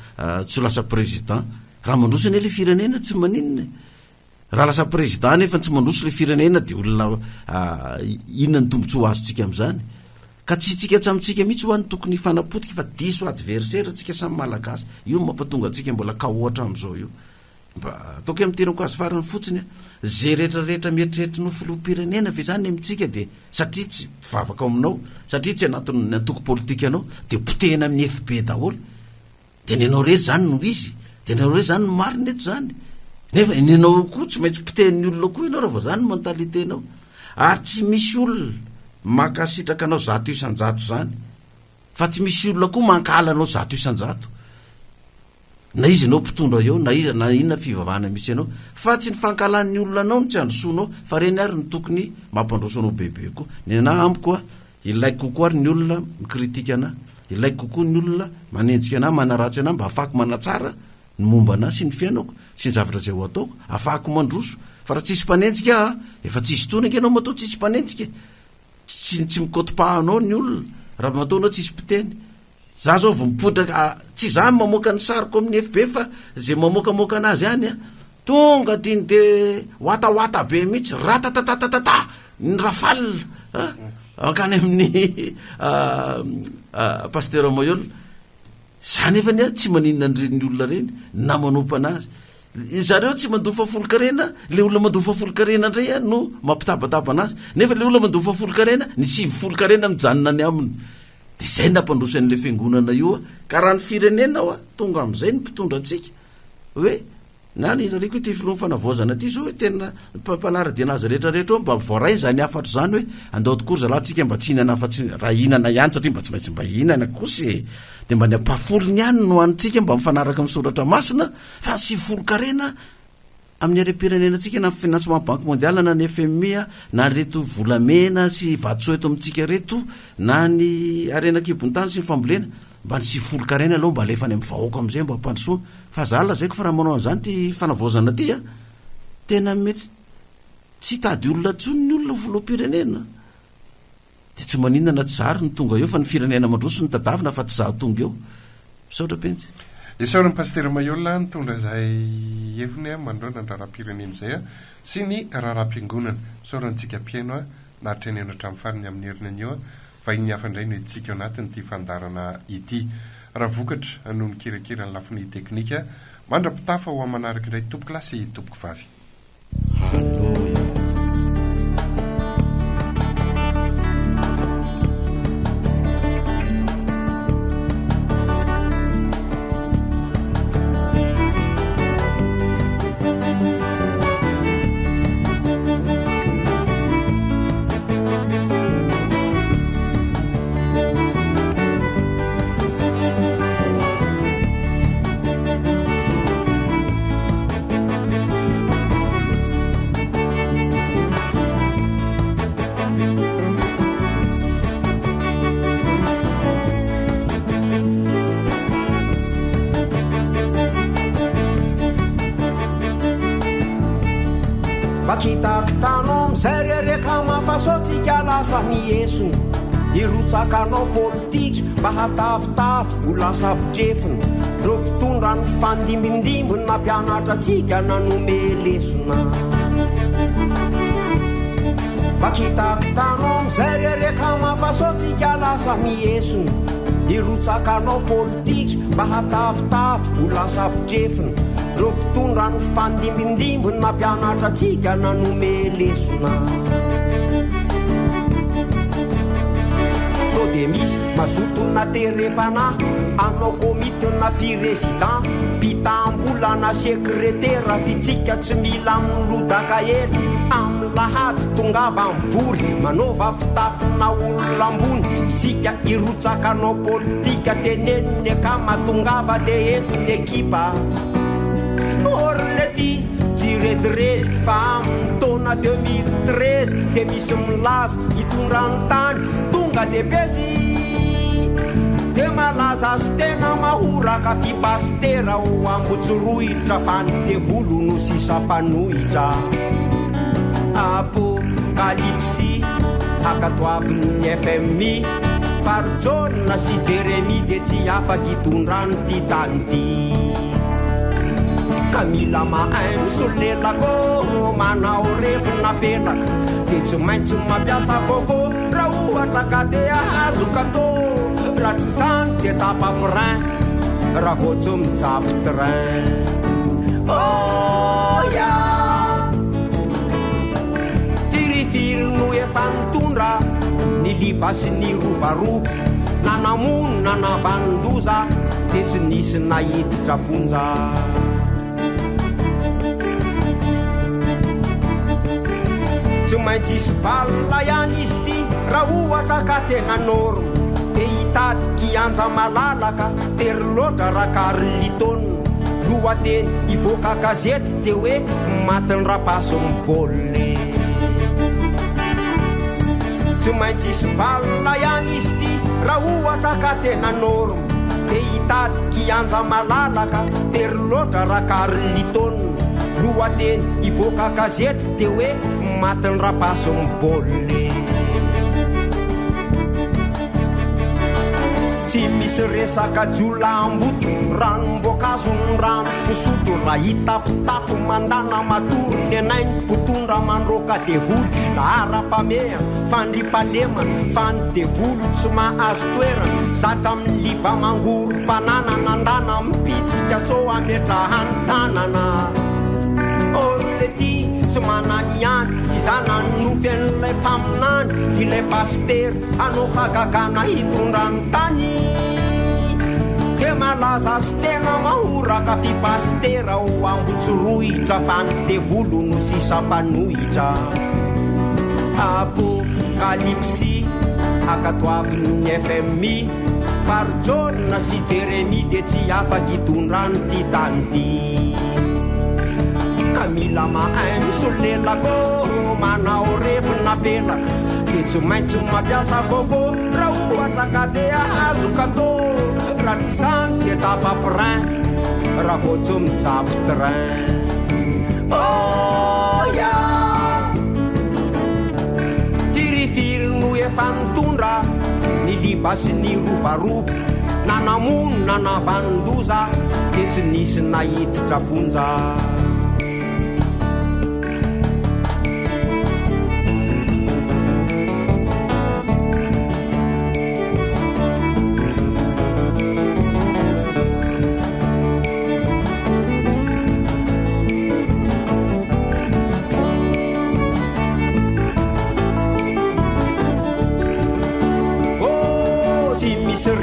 tsy ho lasa président raha mandrosany le firenena tsy maninona raha lasa président nefa tsy mandroso le firenena de olona inona ny tombotsy ho azotsika am'izany ka tsy tsika tsamitsika mihitsy ho any tokony fanapotika fa diso adversaire tsika samy malagasy io mampatonga atsika mbola ka ohatra am'izao io mba ataoko am'terako azy farany fotsiny zay rehetrarehetra mieritreritra no filoham-pirenena ve zany amitsika de satria tsy vavaka aminao satria tsy anatin'ny antoko politika anao de potehina amin'ny FB daholo de nenao rery zany no izy de nenao rery zany no marina eto zany nefa nenao koa tsy maintsy potehin'ny olona koa ianao raha vao zany mentalitenao ary tsy misy olona makasitraka anao 100 isan-jato zany fa tsy misy olona koa mankala anao 100 isan-jato na izy anao mpitondra eo na inona fivavahana misy anao fa tsy ny fankalan'ny olona anao no tsy androsoanao fa reny ary ny tokony mampandroso anao bebe koa ny ana amiko ilaiko kokoa ary ny olona mikritika ana ilaiko kokoa ny olona manenjika ana manaratsy ana mba afahako manatsara ny momba ana sy ny fiainako sy ny zavatra zay ho ataoko afahako mandroso fa raha tsisy mpanenjika efa tsisy tonaka ianao matao tsisy mpanenjika tsy mikotipahanao ny olona raha mataonao tsisy piteny za zao vao mipodraka tsy zany mamoaka ny sariko amin'ny FB fa zay mamoakamoaka anazy any tonga diny de watawatta be mihitsy ratatatatata ny rafal akany amin'ny pasteur Moyol zany efa ny tsy maninona ny olona reny na manompo anazy zareo tsy mandofa folo-karena le olona mandofa folo-karena ndray no mampitabataba anazy nefa le olona mandofa folo-karena ny 7 folo-karena mijanona ny aminy de zay nampandroso an'le fiangonana io ka raha ny firenena tonga am'izay ny mpitondra atsika hoe nany rariko ty filohan'ny fanavozana ty zao hoe tena mpanarady anazy rehetrarehetra mba voaray zany afatra zany hoe andao tokory zalatsika mba tsy hinana afa-tsy raha hinana ihany satria mba tsy maintsy mba hinana kosy de mba ny ampafolony ihany no antsika mba mifanaraka misoratra masina fa sy folo-karena amin'ny are-pirenena atsika na financement banque mondiale na ny FMI na reto volamena sy vatso eto amintsika reto na ny arena kibon-tany sy ny fambolena mba ny sy folo-karena aloha mba alefany amin'ny vahoaka am'izay mba ampandrosoana fa za lazaiko fa raha manao an'izany ty fanavozana ty tena mety tsy tady olona tsony ny olona voloham-pirenena de tsy maninona na tsy zary ny tonga eo fa ny firenena mandroso ny tadavina fa tsy za tonga eo misaotra penjy isaorany paster Mayola nitondra zay heviny mandrona ny raharam-pirenena zay sy ny raharam-piangonana saorantsika mpiaino na trenena hatramin'ny fariny amin'ny herinany eo fa iny hafandray no itsika anatiny ty fandarana ity raha vokatra noho ny kirakira ny lafiny teknika mandra-pitafa ho amanaraka indray tompoko lasy tompoko vavy. Pakitatanao amizay rereka mafasotsika lasa miesony irotsakanao politika mba hatavitavy ho lasa bitrefiny reo mpitondra ny fandimbindimbony nampianatra atsika nanome lesona Pakitatanao amizay rereka mafasotsika lasa miesony irotsakanao politika mba hatavitavy ho lasa bitrefiny reo mpitondra ny fandimbindimbony nampianatra atsika nanome lesona so de misy mazotona terepana anao komitina président mpitambolana sekretera fitsika tsy mila milodaka ely amin'ny lahady tongava mivory manova fitafina olona ambony isika irotsakanao politika teneniny akama tongava de entiny ekipa orlety tiredre fa amin'ny taona 2013 de misy milaza hitondrany tany tonga de besy de malaza sy tena mahoraka fipastera ho ambotsorohitra fa ny devolo no sisapanohitra apokalipsy akatoavin'ny FMI farjona sy Jeremy de tsy afaky hitondrany ty tany ty Kamila mahainy solelako manao revina pelaka de tsy maintsy mampiasa koko raha ohatra ka de ahazo katô raha tsy zany de tapa-brin raha vao tsy mijabo train oya firifiry no efa nitondra ny liba sy ny robaroba nanamono nanavanondoza de tsy nisy nahiditra ponja tsy maintsy isy balina ihany izy ty raha ohatra ka tena noro de hitady kianja malalaka tery loatra raha karlitona lohateny ivoaka gazety de hoe matiny rapaso mibôle tsy maintsy isy balina ihany izy ty raha ohatra ka tena noro de hitady kianja malalaka tery loatra raha karlitona lohateny ivoaka gazety de hoe matiny rapaso mibôle tsy misy resaka jola amboto ranomboakazo ny rano fosotro raha hitapitapo mandana matoro ny anainy mpotondra mandroka devoly la ara-pameha fandripalemana fandevolo tsy mahazo toerana zatra amin'ny liba mangoro mpanana nandana mipitsika so ametrahany tanana orlety tsy manany ihany izana nofy an'ilay mpaminany ilay paster anao fagagana hitondrany tany de malaza sy tena mahoraka fipastera ho ambotsorohitra fa ny devolo no sisapanohitra apokalipsy akatoavin'ny FMI farjona sy Jeremy de tsy afaky hitondrany ty tany ty Kamila mahainy solelako manao revina pelaka de tsy maintsy mampiasa koko raha ohatra ka de ahazo katô raha tsy zany de tapa-brin raha vao tsy mijabo train oya firifiry no efa nitondra ny liba sy ny robaroba nanamono nanavanondoza de tsy nisy nahiditra ponja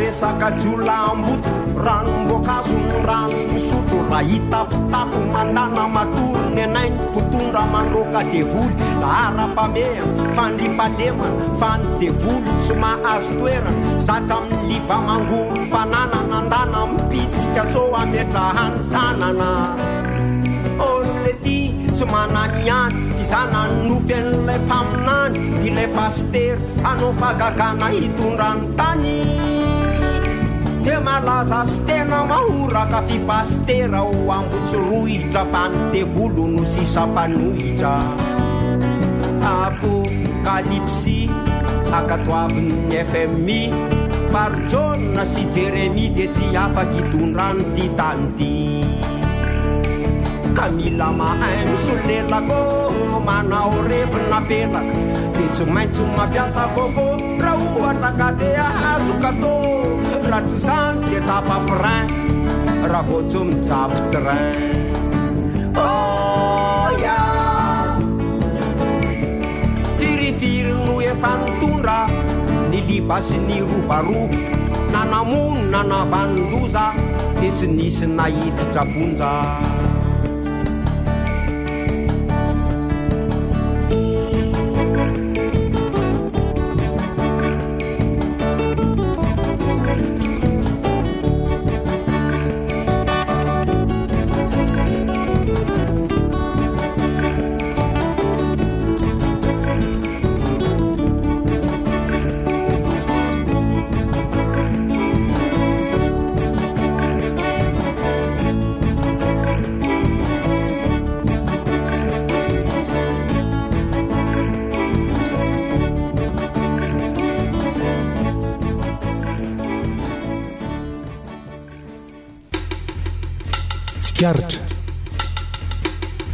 resaka jola amboto ranomboakazo ny rano fosotro raha hitapitapo mandana matoro ny anainy mpotondra mandroka devoly la ara-pameha fandripalemana fandevolo tsy mahazo toerana zatra amin'ny liba mangoro mpanana nandana mipitsika so ametrahany tanana orlety tsy manany ihany izana nofy an'ilay mpaminany ilay paster anao fagagana hitondrany tany de malaza sy tena mahoraka fipastera ho ambotsorohitra fa ny devolo no sisapanohitra apokalipsy akatoavin'ny FMI Barjona sy Jeremy de tsy afaky hitondrany ty tany ty ka mila mahaino solelako manao revina pelaka de tsy maintsy mampiasa koko raha ohatra ka de azo katô raha tsy zany de tapaprin raha vao tsy mijabo train oya firifiry no efa nitondra ny liba sy ny robaroba nanamono nanavanondoza de tsy nisy nahiditra bonja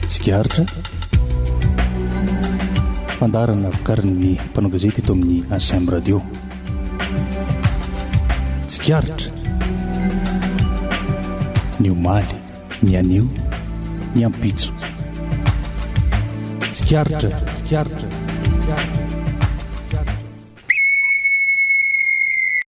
Tsikaritra fandarana vokarin'ny mpanao gazety eto amin'ny ACM radio. Tsikaritra ny omaly, ny anio, ny ampitso. Tsikaritra.